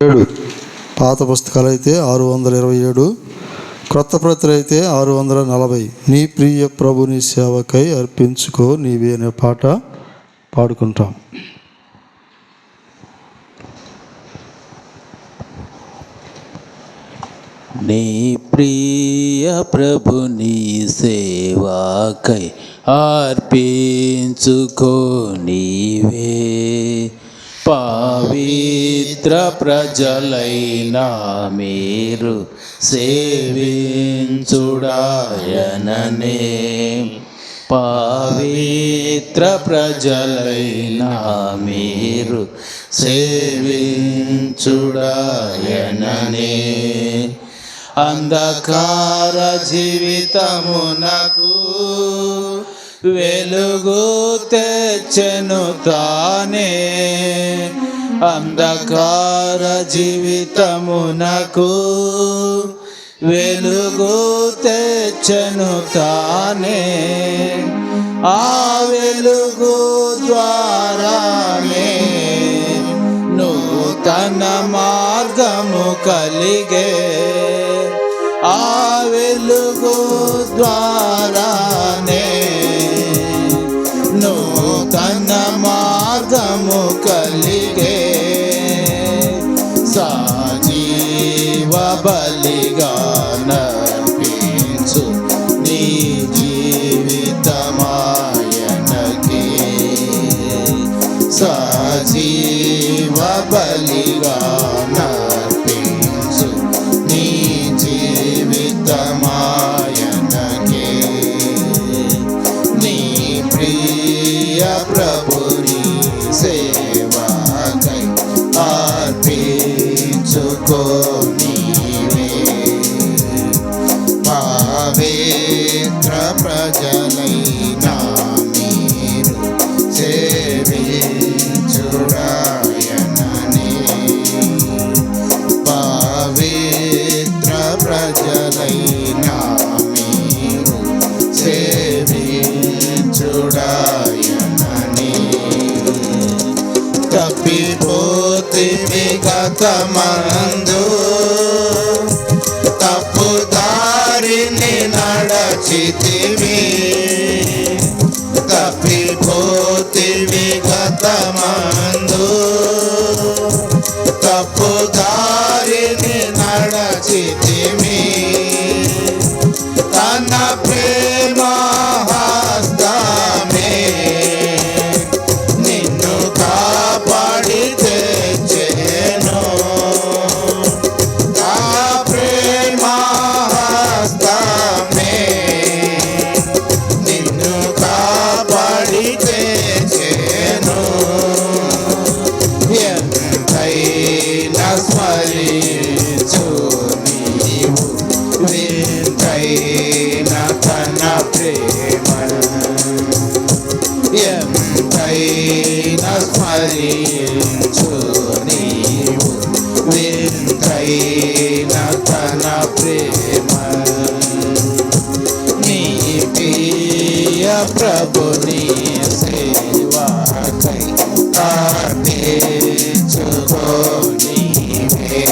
7 పాత పుస్తకాలు అయితే 627, క్రొత్త ప్రతులు అయితే 640. నీ ప్రియ ప్రభుని సేవకై అర్పించుకో నీవే అనే పాట పాడుకుంటాం. నీ ప్రియ ప్రభుని సేవకై అర్పించుకో నీవే, పవిత్ర ప్రజలైన మీరు సేవించుడాయననే. పవిత్ర ప్రజలైన మీరు సేవించుడాయననే. అంధకార జీవితమునకు వెలుగు తెచ్చెను తానే. అంధకార జీవితమునకు వెలుగు తెచ్చెను తానే. ఆ వెలుగు ద్వారానే నూతన మార్గము కలిగే. ఆ వెలుగు ద్వారానే నూతన మార్గము కలిగే. సజీవ బలిగా నర్పించు నీ జీవితమాయనకి. సజీవ బలిగా నర్పించు నీ జీవితమాయనకి. నీ ప్రియ ప్రభుని సేవకై అర్పించుకో నీవే, పవిత్ర ప్రజలైన మీరు సేవించుడాయననే. పవిత్ర ప్రజలైన మీరు సేవించుడాయననే. తప్పిపోతివి గతమందు, తప్పు దారిని నడచితివి. తప్పిపోతివి గతమందు, తప్పు దారిని నడచితివి. తన ప్రేమ హస్తమే నిన్ను కాపాడి తెచ్చెను. ఆ ప్రేమ హస్తమే నిన్ను కాపాడి తెచ్చెను. ఎంతైనా స్మరించు నీవు వింతైన తన ప్రేమను. ఎంతైనా స్మరించు నీవు వింతైన తన ప్రేమను. నీ ప్రియ ప్రభుని సేవకై అర్పించుకో నీవే,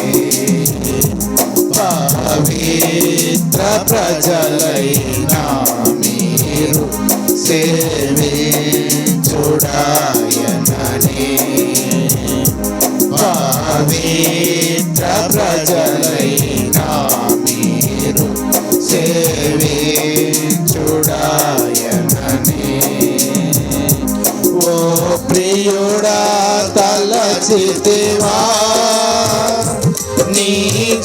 పవిత్ర ప్రజలైన మీరు సేవించుడాయననే. పవిత్ర ప్రజలైన మీరు సేవించుడాయననే. ఓ ప్రియుడా తలచితివా నీ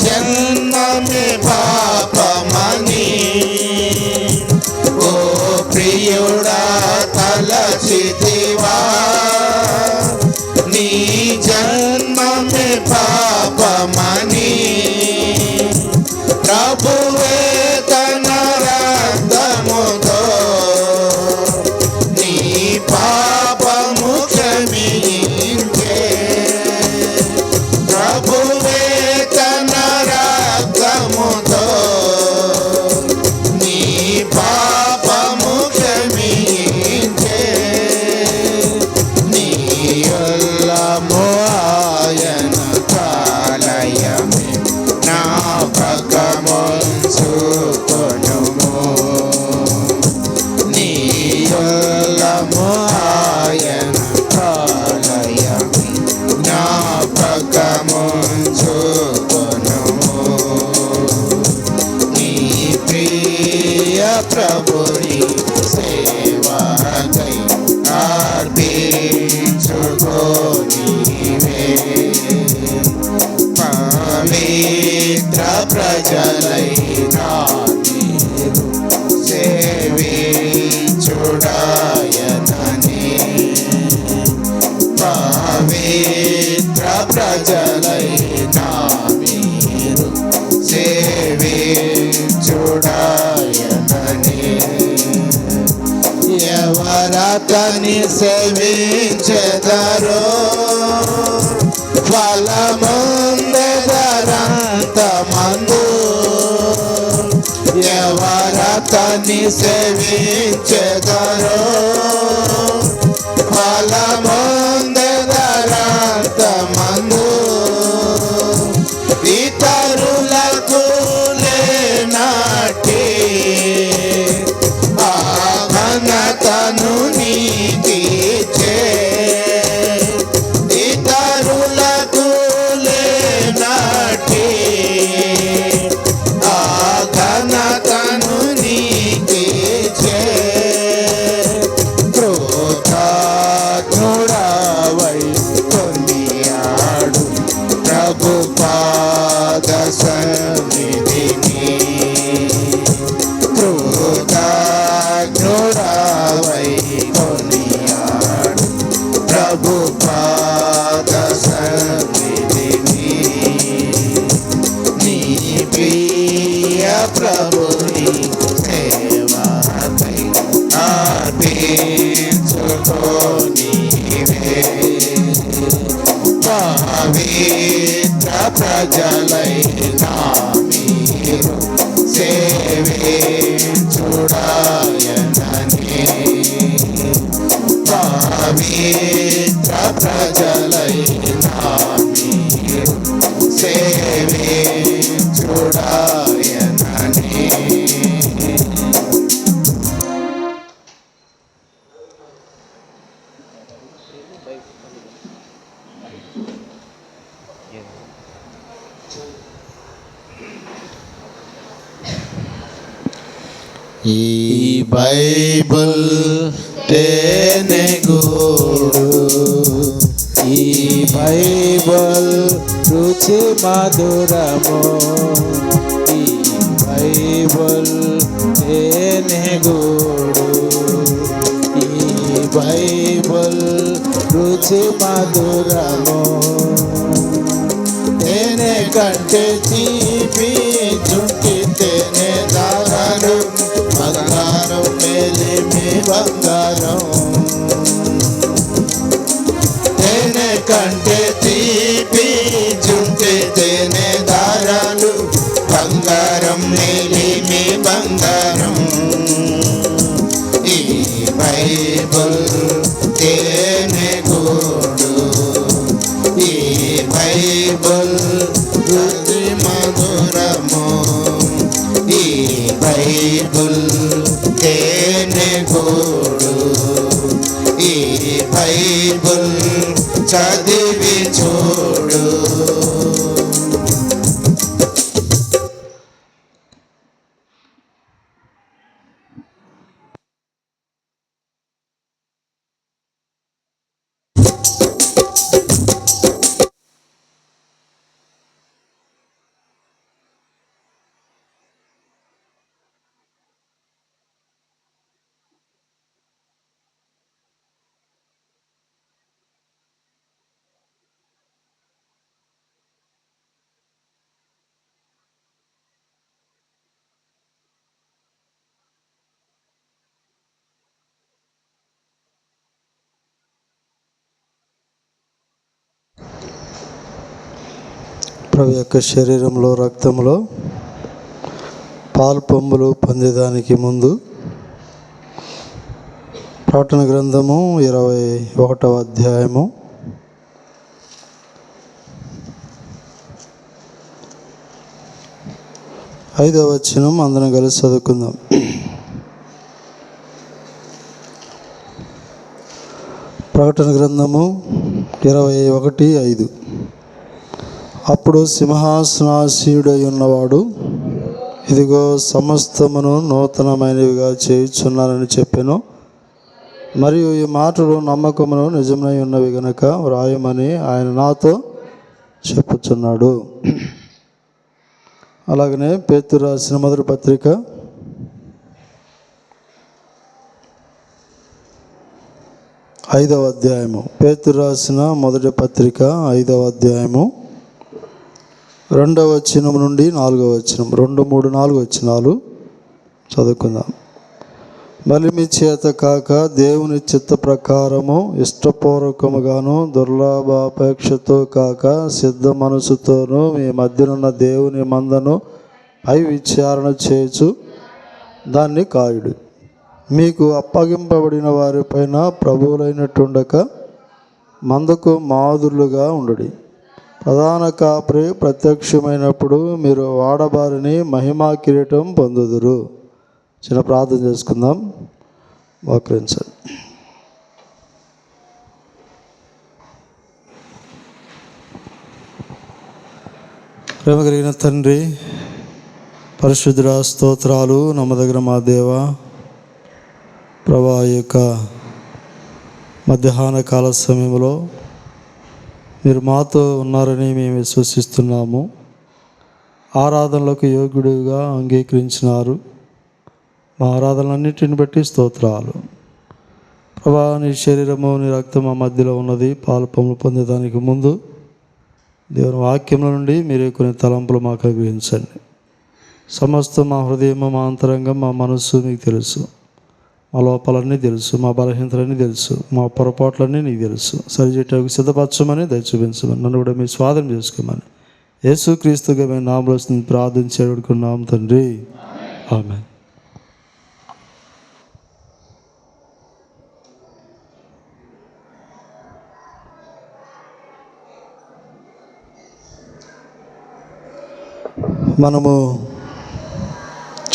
జన్మమే పాపమని. ఓ ప్రియుడా తలచితివా నీ జన్మమే పాపమని. ప్రభువే తన రక్తముతో నీ పాపము క్షమించే. ప్రభువే తన రక్తముతో నీ పాపము క్షమించే. నీ ఉల్లము ఆయన ప్రజలైనా మీరు సేవించుడాయనని పవిత్ర ప్రజలైనా మీరు సేవించుడాయనని ఎవరతని సేవించెదరో ఫలముందెదరంతమందు ఎవరతని సేవించెదరో ఫలముందెదరంతమందు ఇతరులకు లేనాటి ఆ ఘనతను నీకిచ్చే ఇతరులకు లేనాటి ఆ ఘనతను నీకిచ్చే కృతజ్ఞుడవై కొనియాడు ప్రభు పాద సన్నిధిని కృతజ్ఞుడవై కొనియాడు ప్రభు పాద సన్నిధిని నీ ప్రియ ప్రభుని సేవకై అర్పించుకో నీవే పవిత్ర ప్రజలైనా మీరు సేవించుడాయనని పవిత్ర ప్రజలైనా మీరు సేవించుడాయనని ఈ బైబిల్ తేనెగూడు ఈ బైబిల్ రుచి మధురము ఈ బైబిల్ తేనెగూడు ఈ బైబిల్ రుచి మధురము తేనె కంటే తీపి చుంటి తేనె దారాలు బంగారం మేలిమి బంగారం తేనె కంటే తీపి చుంటి తేనె దారాలు బంగారం మేలిమి బంగారం ఈ బైబిల్ తేనెగూడు ఈ బైబిల్ రుచి మధురము ఈ బైబిల్ తేనెగూడు ఈ బైబిల్ చదివి చూడు ప్రభు యొక్క శరీరంలో రక్తంలో పాలు పొంగులు పొందేదానికి ముందు ప్రకటన గ్రంథము 21వ అధ్యాయము 5వ వచనం అందరం కలిసి చదువుకుందాం. ప్రకటన గ్రంథము 21:5. అప్పుడు సింహాసనాసీనుడై ఉన్నవాడు, ఇదిగో సమస్తమును నూతనమైనవిగా చేయుచున్నానని చెప్పాను. మరియు ఈ మాటలు నమ్మకమును నిజమై ఉన్నవి గనుక వ్రాయమని ఆయన నాతో చెప్పుచున్నాడు. అలాగనే పేతురు రాసిన మొదటి పత్రిక 5వ అధ్యాయము. పేతురు రాసిన మొదటి పత్రిక 5వ అధ్యాయము 2వ వచనం నుండి 4వ వచనం, 2, 3, 4 వచనాలు చదువుకుందాం. మళ్ళీ మీ చేత కాక దేవుని చిత్త ప్రకారము ఇష్టపూర్వకముగాను దుర్లాభాపేక్షతో కాక సిద్ధ మనసుతోనూ మీ మధ్యనున్న దేవుని మందను పై విచారణ చేయుచు దాన్ని కాయుడు. మీకు అప్పగింపబడిన వారిపైన ప్రభువులైనట్టుండక మందకు మాదురులుగా ఉండుడి. ప్రధాన కాపరి ప్రత్యక్షమైనప్పుడు మీరు వాడబారిని మహిమా కిరీటం పొందుదురు. చిన్న ప్రార్థన చేసుకుందాం. మోకరించండి. ప్రేమ కలిగిన తండ్రి, పరిశుద్ధుడా, స్తోత్రాలు. నమ్మదగిన మా దేవ, ప్రభా, యొక్క మధ్యాహ్న కాల సమయంలో మీరు మాతో ఉన్నారని మేము విశ్వసిస్తున్నాము. ఆరాధనలకు యోగ్యుడిగా అంగీకరించినారు. మా ఆరాధనలన్నిటిని బట్టి స్తోత్రాలు. ప్రభా, నీ శరీరము నీ రక్తం మా మధ్యలో ఉన్నది. పాలు పంపులు పొందేదానికి ముందు దేవుని వాక్యంలో నుండి మీరే కొన్ని తలంపులు మాకు అనుగ్రహించండి. సమస్తం మా హృదయం, మా అంతరంగం, మా మనస్సు మీకు తెలుసు. మా లోపాలన్నీ తెలుసు, మా బలహీనతలన్నీ తెలుసు, మా పొరపాట్లన్నీ నీకు తెలుసు. సరిచేయటానికి సిద్ధపరచమని, దయ చూపించమని, నన్ను కూడా మీరు స్వాధీనం చేసుకోమని యేసుక్రీస్తుగా మేము నామలో ప్రార్థించి అడుగుకున్నాం తండ్రి. ఆమేన్. మనము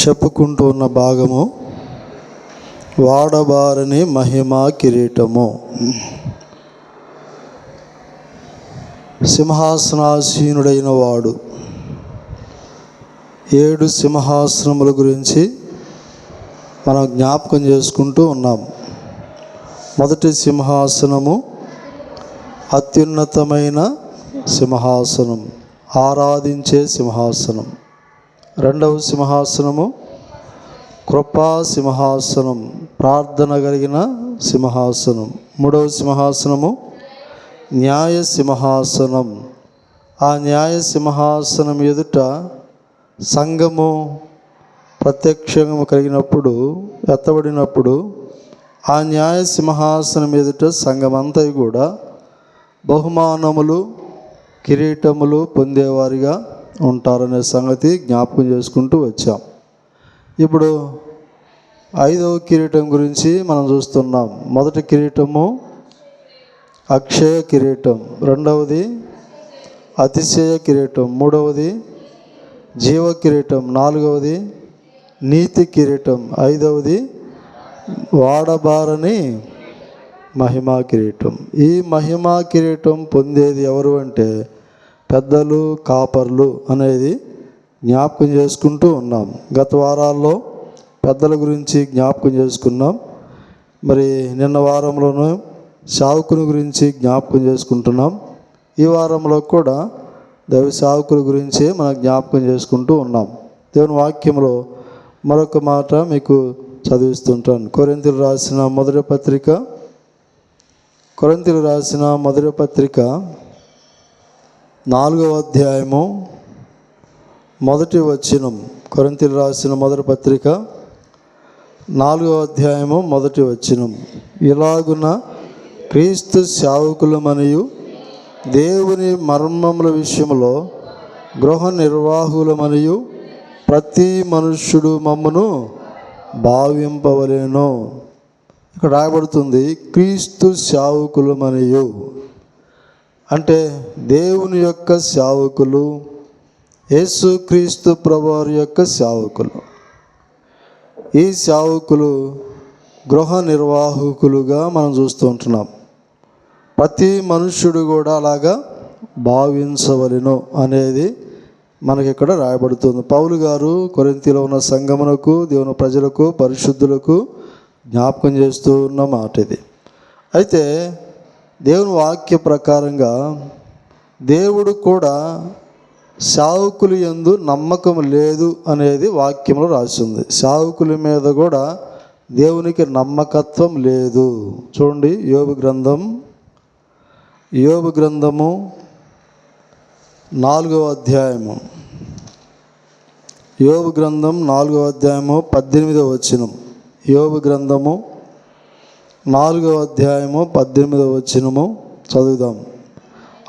చెప్పుకుంటూ ఉన్న భాగము వాడబారని మహిమా కిరీటము. సింహాసనాసీనుడైన వాడు. 7 సింహాసనముల గురించి మనం జ్ఞాపకం చేసుకుంటూ ఉన్నాం. మొదటి సింహాసనము అత్యున్నతమైన సింహాసనం, ఆరాధించే సింహాసనం. 2వ సింహాసనము కృపా సింహాసనం, ప్రార్థన కలిగిన సింహాసనం. 3వ సింహాసనము న్యాయ సింహాసనం. ఆ న్యాయ సింహాసనం ఎదుట సంఘము ప్రత్యక్షము కలిగినప్పుడు, ఎత్తబడినప్పుడు ఆ న్యాయ సింహాసనం ఎదుట సంఘమంతా కూడా బహుమానములు, కిరీటములు పొందేవారిగా ఉంటారనే సంగతి జ్ఞాపకం చేసుకుంటూ వచ్చాం. ఇప్పుడు 5వ కిరీటం గురించి మనం చూస్తున్నాం. మొదటి కిరీటము అక్షయ కిరీటం, 2వది అతిశయ కిరీటం, 3వది జీవ కిరీటం, 4వది నీతి కిరీటం, 5వది వాడబారని మహిమా కిరీటం. ఈ మహిమా కిరీటం పొందేది ఎవరు అంటే పెద్దలు, కాపర్లు అనేది జ్ఞాపకం చేసుకుంటూ ఉన్నాం. గత వారాల్లో పెద్దల గురించి జ్ఞాపకం చేసుకున్నాం. మరి నిన్న వారంలోనూ సేవకుని గురించి జ్ఞాపకం చేసుకుంటున్నాం. ఈ వారంలో కూడా దైవ సేవకుల గురించే మనం జ్ఞాపకం చేసుకుంటూ ఉన్నాం. దేవుని వాక్యంలో మరొక మాట మీకు చదివిస్తుంటాను. కొరింథీయులకు రాసిన మొదటి పత్రిక 4వ అధ్యాయము మొదటి వచనం. కొరింథీయులకు రాసిన మొదటి పత్రిక 4వ అధ్యాయము మొదటి వచనం. ఇలాగున క్రీస్తు సేవకులమనియు దేవుని మర్మముల విషయంలో గృహ నిర్వాహకులమనియు ప్రతి మనుష్యుడు మమ్మను భావింపవలెను. ఇక్కడ రాయబడుతుంది క్రీస్తు సేవకులమనియు. అంటే దేవుని యొక్క సేవకులు, యేసుక్రీస్తు ప్రభువారి యొక్క సేవకులు. ఈ సేవకులు గృహ నిర్వాహకులుగా మనం చూస్తూ ఉంటున్నాం. ప్రతి మనుష్యుడు కూడా అలాగా భావించవలెను అనేది మనకి ఇక్కడ రాయబడుతుంది. పౌలు గారు కొరింథీలో ఉన్న సంఘమునకు, దేవుని ప్రజలకు, పరిశుద్ధులకు జ్ఞాపకం చేస్తూ ఉన్న మాట ఇది. అయితే దేవుని వాక్య ప్రకారంగా దేవుడు కూడా సేవకులు యందు నమ్మకం లేదు అనేది వాక్యంలో రాసింది. సేవకుల మీద కూడా దేవునికి నమ్మకత్వం లేదు. చూడండి, యోబు గ్రంథము 4వ అధ్యాయము, యోబు గ్రంథం 4వ అధ్యాయము 18వ వచనం. యోబు గ్రంథము 4వ అధ్యాయము 18వ వచనము చదువుదాం.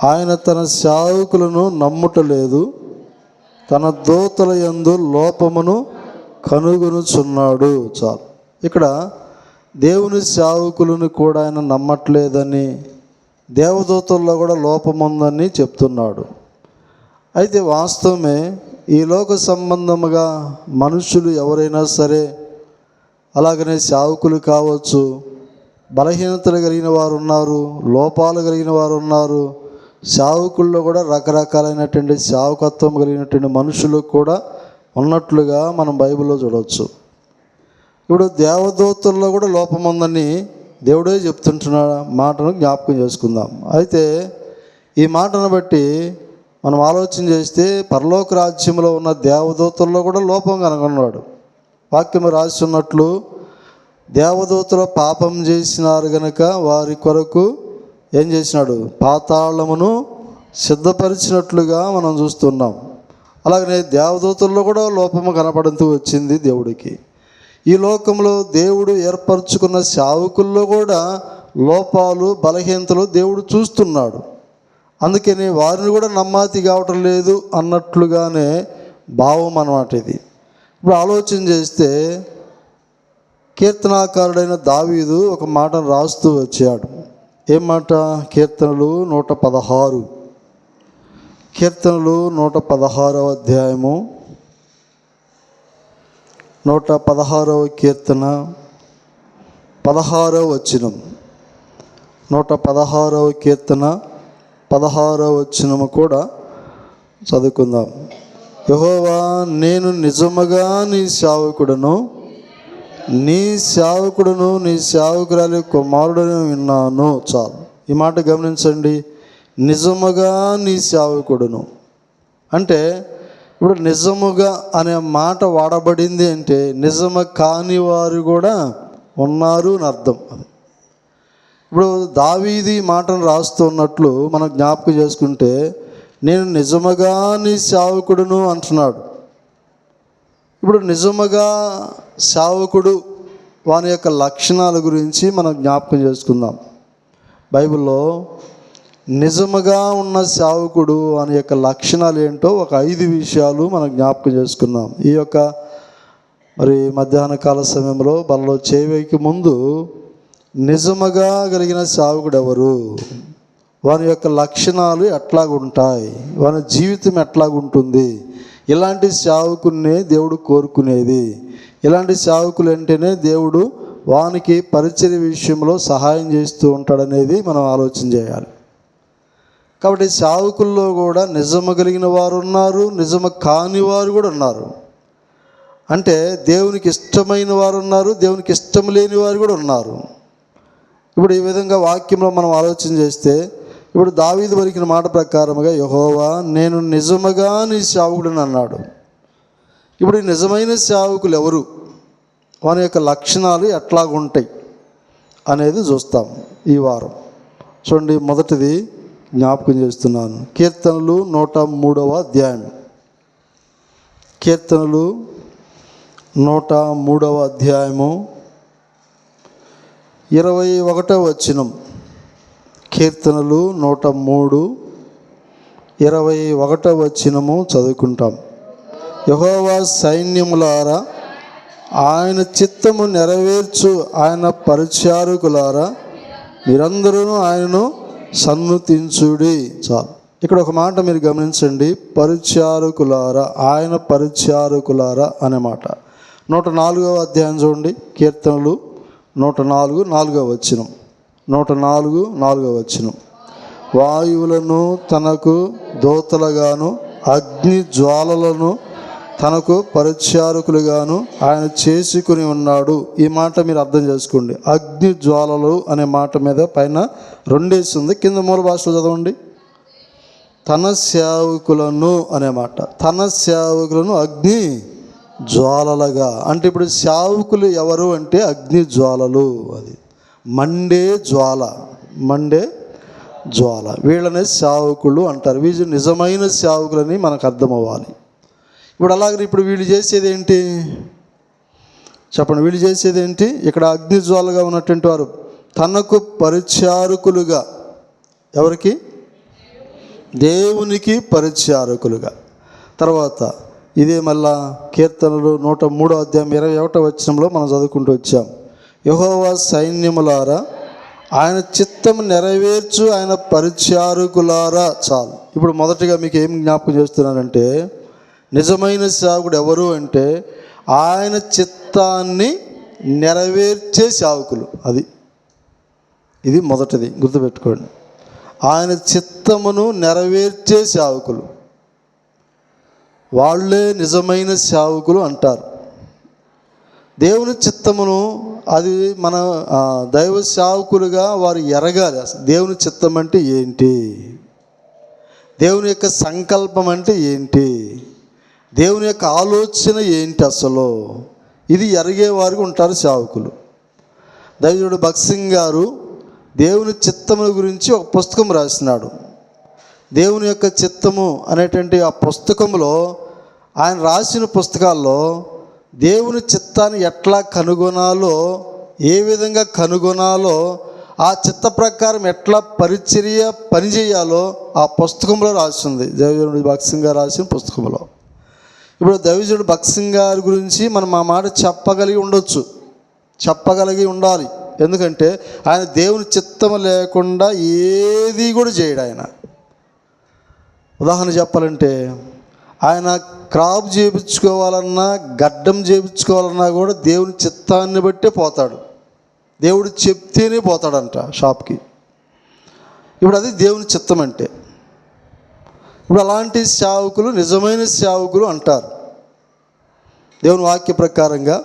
ఆయన తన సేవకులను నమ్ముటలేదు, తన దూతల యందు లోపమును కనుగొనుచున్నాడు. చాలు. ఇక్కడ దేవుని సేవకులను కూడా ఆయన నమ్మట్లేదని, దేవదూతల్లో కూడా లోపం ఉందని చెప్తున్నాడు. అయితే వాస్తవమే, ఈ లోక సంబంధముగా మనుషులు ఎవరైనా సరే, అలాగనే సేవకులు కావచ్చు, బలహీనతలు కలిగిన వారు ఉన్నారు, లోపాలు కలిగిన వారు ఉన్నారు. సేవకుల్లో కూడా రకరకాలైనటువంటి సేవకత్వం కలిగినటువంటి మనుషులు కూడా ఉన్నట్లుగా మనం బైబిల్లో చూడవచ్చు. ఇప్పుడు దేవదూతల్లో కూడా లోపం ఉందని దేవుడే చెప్తుంటున్న మాటను జ్ఞాపకం చేసుకుందాం. అయితే ఈ మాటను బట్టి మనం ఆలోచన చేస్తే పరలోక రాజ్యంలో ఉన్న దేవదూతల్లో కూడా లోపం కనుగొన్నాడు. వాక్యం రాసి ఉన్నట్లు, దేవదూతలు పాపం చేసినారు గనక వారి కొరకు ఏం చేసినాడు? పాతాళమును సిద్ధపరిచినట్లుగా మనం చూస్తున్నాం. అలాగనే దేవదూతల్లో కూడా లోపము కనపడుతూ వచ్చింది దేవుడికి. ఈ లోకంలో దేవుడు ఏర్పరచుకున్న సేవకుల్లో కూడా లోపాలు, బలహీనతలు దేవుడు చూస్తున్నాడు. అందుకని వారిని కూడా నమ్మాతి కావటం లేదు అన్నట్లుగానే భావం అన్నమాట ఇది. ఇప్పుడు ఆలోచన చేస్తే, కీర్తనాకారుడైన దావీదు ఒక మాటను రాస్తూ వచ్చాడు. ఏం మాట? కీర్తనలు 116, కీర్తనలు 116వ అధ్యాయము 116వ కీర్తన 16వ వచనం. 116వ కీర్తన 16వ వచనము కూడా చదువుకుందాం. యెహోవా, నేను నిజముగా నీ సేవకుడను, నీ సేవకురాలి కుమారుడని విన్నాను. చాలు. ఈ మాట గమనించండి. నిజముగా నీ సేవకుడును అంటే, ఇప్పుడు నిజముగా అనే మాట వాడబడింది అంటే నిజము కాని వారు కూడా ఉన్నారు అని అర్థం. ఇప్పుడు దావీదు ఈ మాటను రాస్తున్నట్లు మనం జ్ఞాపకం చేసుకుంటే, నేను నిజముగా నీ సేవకుడును అంటున్నాడు. ఇప్పుడు నిజముగా సేవకుడు వాని యొక్క లక్షణాల గురించి మనం జ్ఞాపకం చేసుకుందాం. బైబిల్లో నిజముగా ఉన్న సేవకుడు వాని యొక్క లక్షణాలు ఏంటో ఒక 5 విషయాలు మనం జ్ఞాపకం చేసుకుందాం. ఈ యొక్క మధ్యాహ్న కాల సమయంలో బలలో చేయవేకి ముందు నిజముగా కలిగిన సేవకుడు ఎవరు, వాని యొక్క లక్షణాలు ఎట్లాగుంటాయి, వాని జీవితం ఎట్లాగుంటుంది, ఇలాంటి సేవకున్నే దేవుడు కోరుకునేది. ఇలాంటి సేవకులు అంటేనే దేవుడు వానికి పరిచర్య విషయంలో సహాయం చేస్తూ ఉంటాడనేది మనం ఆలోచన చేయాలి. కాబట్టి సేవకుల్లో కూడా నిజము కలిగిన వారు ఉన్నారు, నిజము కాని వారు కూడా ఉన్నారు. అంటే దేవునికి ఇష్టమైన వారు ఉన్నారు, దేవునికి ఇష్టం లేని వారు కూడా ఉన్నారు. ఇప్పుడు ఈ విధంగా వాక్యంలో మనం ఆలోచన చేస్తే, ఇప్పుడు దావీదు పలికిన మాట ప్రకారముగా యెహోవా, నేను నిజముగా నీ సేవకుడిని అన్నాడు. ఇప్పుడు ఈ నిజమైన సేవకులు ఎవరు, వాని యొక్క లక్షణాలు ఎట్లాగుంటాయి అనేది చూస్తాం ఈ వారం. చూడండి, మొదటిది జ్ఞాపకం చేస్తున్నాను. కీర్తనలు 103వ అధ్యాయం, కీర్తనలు 103వ అధ్యాయము 21వ వచనం. కీర్తనలు 103 21వ వచనము చదువుకుంటాం. యెహోవా సైన్యములారా, ఆయన చిత్తము నెరవేర్చు ఆయన పరిచారకులారా, మీరందరూ ఆయనను సన్నుతించుడి. చాలు. ఇక్కడ ఒక మాట మీరు గమనించండి. పరిచారకులారా, ఆయన పరిచారకులారా అనే మాట. 104వ అధ్యాయం చూడండి. కీర్తనలు 104 4వ వచనం. 104 4వ వచనం. వాయువులను తనకు దూతలుగాను, అగ్ని జ్వాలలను తనకు పరిచారకులుగాను ఆయన చేసుకుని ఉన్నాడు. ఈ మాట మీరు అర్థం చేసుకోండి. అగ్ని జ్వాలలు అనే మాట మీద పైన 2 ఉంది. కింద మూల భాషలో చదవండి. తన సేవకులను అనే మాట, తన సేవకులను అగ్ని జ్వాలలుగా. అంటే ఇప్పుడు సేవకులు ఎవరు అంటే అగ్ని జ్వాలలు, అది మండే జ్వాల, మండే జ్వాల. వీళ్ళనే సేవకులు అంటారు. వీళ్ళు నిజమైన సేవకులని మనకు అర్థమవ్వాలి. ఇప్పుడు అలాగే ఇప్పుడు వీళ్ళు చేసేది ఏంటి చెప్పండి? వీళ్ళు చేసేది ఏంటి? ఇక్కడ అగ్ని జ్వాలగా ఉన్నటువంటి వారు తనకు పరిచారకులుగా, ఎవరికి? దేవునికి పరిచారకులుగా. తర్వాత ఇదే మళ్ళా కీర్తనలు 103వ అధ్యాయం 21వ వచనంలో మనం చదువుకుంటూ వచ్చాం. యెహోవా సైన్యములారా ఆయన చిత్తము నెరవేర్చు ఆయన పరిచారకులారా. చాలు. ఇప్పుడు మొదటిగా మీకు ఏం జ్ఞాపకం చేస్తున్నానంటే, నిజమైన సేవకుడు ఎవరు అంటే ఆయన చిత్తాన్ని నెరవేర్చే సేవకులు. ఇది మొదటిది గుర్తుపెట్టుకోండి. ఆయన చిత్తమును నెరవేర్చే సేవకులు, వాళ్ళే నిజమైన సేవకులు అంటారు. దేవుని చిత్తమును అది మన దైవ సేవకులుగా వారు ఎరగాలి. దేవుని చిత్తం అంటే ఏంటి, దేవుని యొక్క సంకల్పం అంటే ఏంటి, దేవుని యొక్క ఆలోచన ఏంటి అసలు, ఇది ఎరిగే వారికి ఉంటారు సేవకులు. దైవజనుడు భగత్ సింగ్ గారు దేవుని చిత్తముల గురించి ఒక పుస్తకం రాసినాడు. దేవుని యొక్క చిత్తము అనేటువంటి ఆ పుస్తకంలో, ఆయన రాసిన పుస్తకాల్లో దేవుని చిత్తాన్ని ఎట్లా కనుగొనాలో, ఏ విధంగా కనుగొనాలో, ఆ చిత్త ప్రకారం ఎట్లా పరిచర్య పనిచేయాలో ఆ పుస్తకంలో రాసింది. దైవజనుడు భగత్ సింగ్ గారు రాసిన పుస్తకంలో. ఇప్పుడు దైవజనుడు భగత్ సింగ్ గారి గురించి మనం ఆ మాట చెప్పగలిగి ఉండాలి. ఎందుకంటే ఆయన దేవుని చిత్తము లేకుండా ఏది కూడా చేయడు. ఆయన ఉదాహరణ చెప్పాలంటే, ఆయన క్రాప్ చేయించుకోవాలన్నా, గడ్డం చేయించుకోవాలన్నా కూడా దేవుని చిత్తాన్ని బట్టే పోతాడు. దేవుడు చెప్తేనే పోతాడంట షాప్కి. ఇప్పుడు అది దేవుని చిత్తం అంటే. ఇప్పుడు అలాంటి సేవకులు నిజమైన సేవకులు అంటారు దేవుని వాక్య ప్రకారంగా.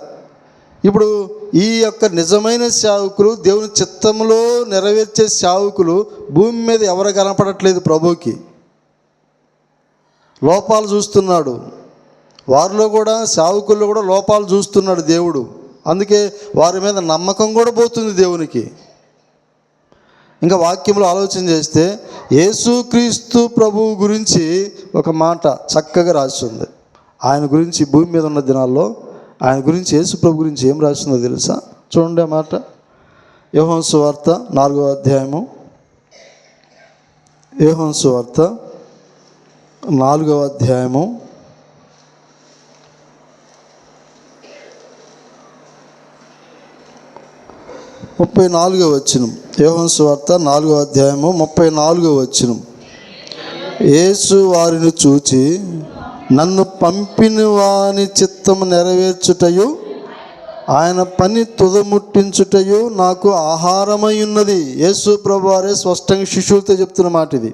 ఇప్పుడు ఈ యొక్క నిజమైన సేవకులు, దేవుని చిత్తంలో నెరవేర్చే సేవకులు భూమి మీద ఎవరు కనపడట్లేదు. ప్రభువుకి లోపాలు చూస్తున్నాడు. వారిలో కూడా, సేవకుల్లో కూడా లోపాలు చూస్తున్నాడు దేవుడు. అందుకే వారి మీద నమ్మకం కూడా పోతుంది దేవునికి. ఇంకా వాక్యంలో ఆలోచన చేస్తే యేసుక్రీస్తు ప్రభువు గురించి ఒక మాట చక్కగా రాస్తుంది. ఆయన గురించి భూమి మీద ఉన్న దినాల్లో ఆయన గురించి, యేసు ప్రభు గురించి ఏం రాసిందో తెలుసా? చూడండి ఆ మాట. యోహాను సువార్త 4వ అధ్యాయము, యోహాను సువార్త 4వ అధ్యాయము 34వ వచనం. యోహాను సువార్త 4వ అధ్యాయము 34వ వచనం. యేసు వారిని చూచి, నన్ను పంపిన వాని చిత్తము నెరవేర్చుటయు ఆయన పని తుదముట్టించుటయు నాకు ఆహారమై ఉన్నది. యేసు ప్రభువారే స్పష్టంగా శిష్యులతో చెప్తున్న మాట ఇది.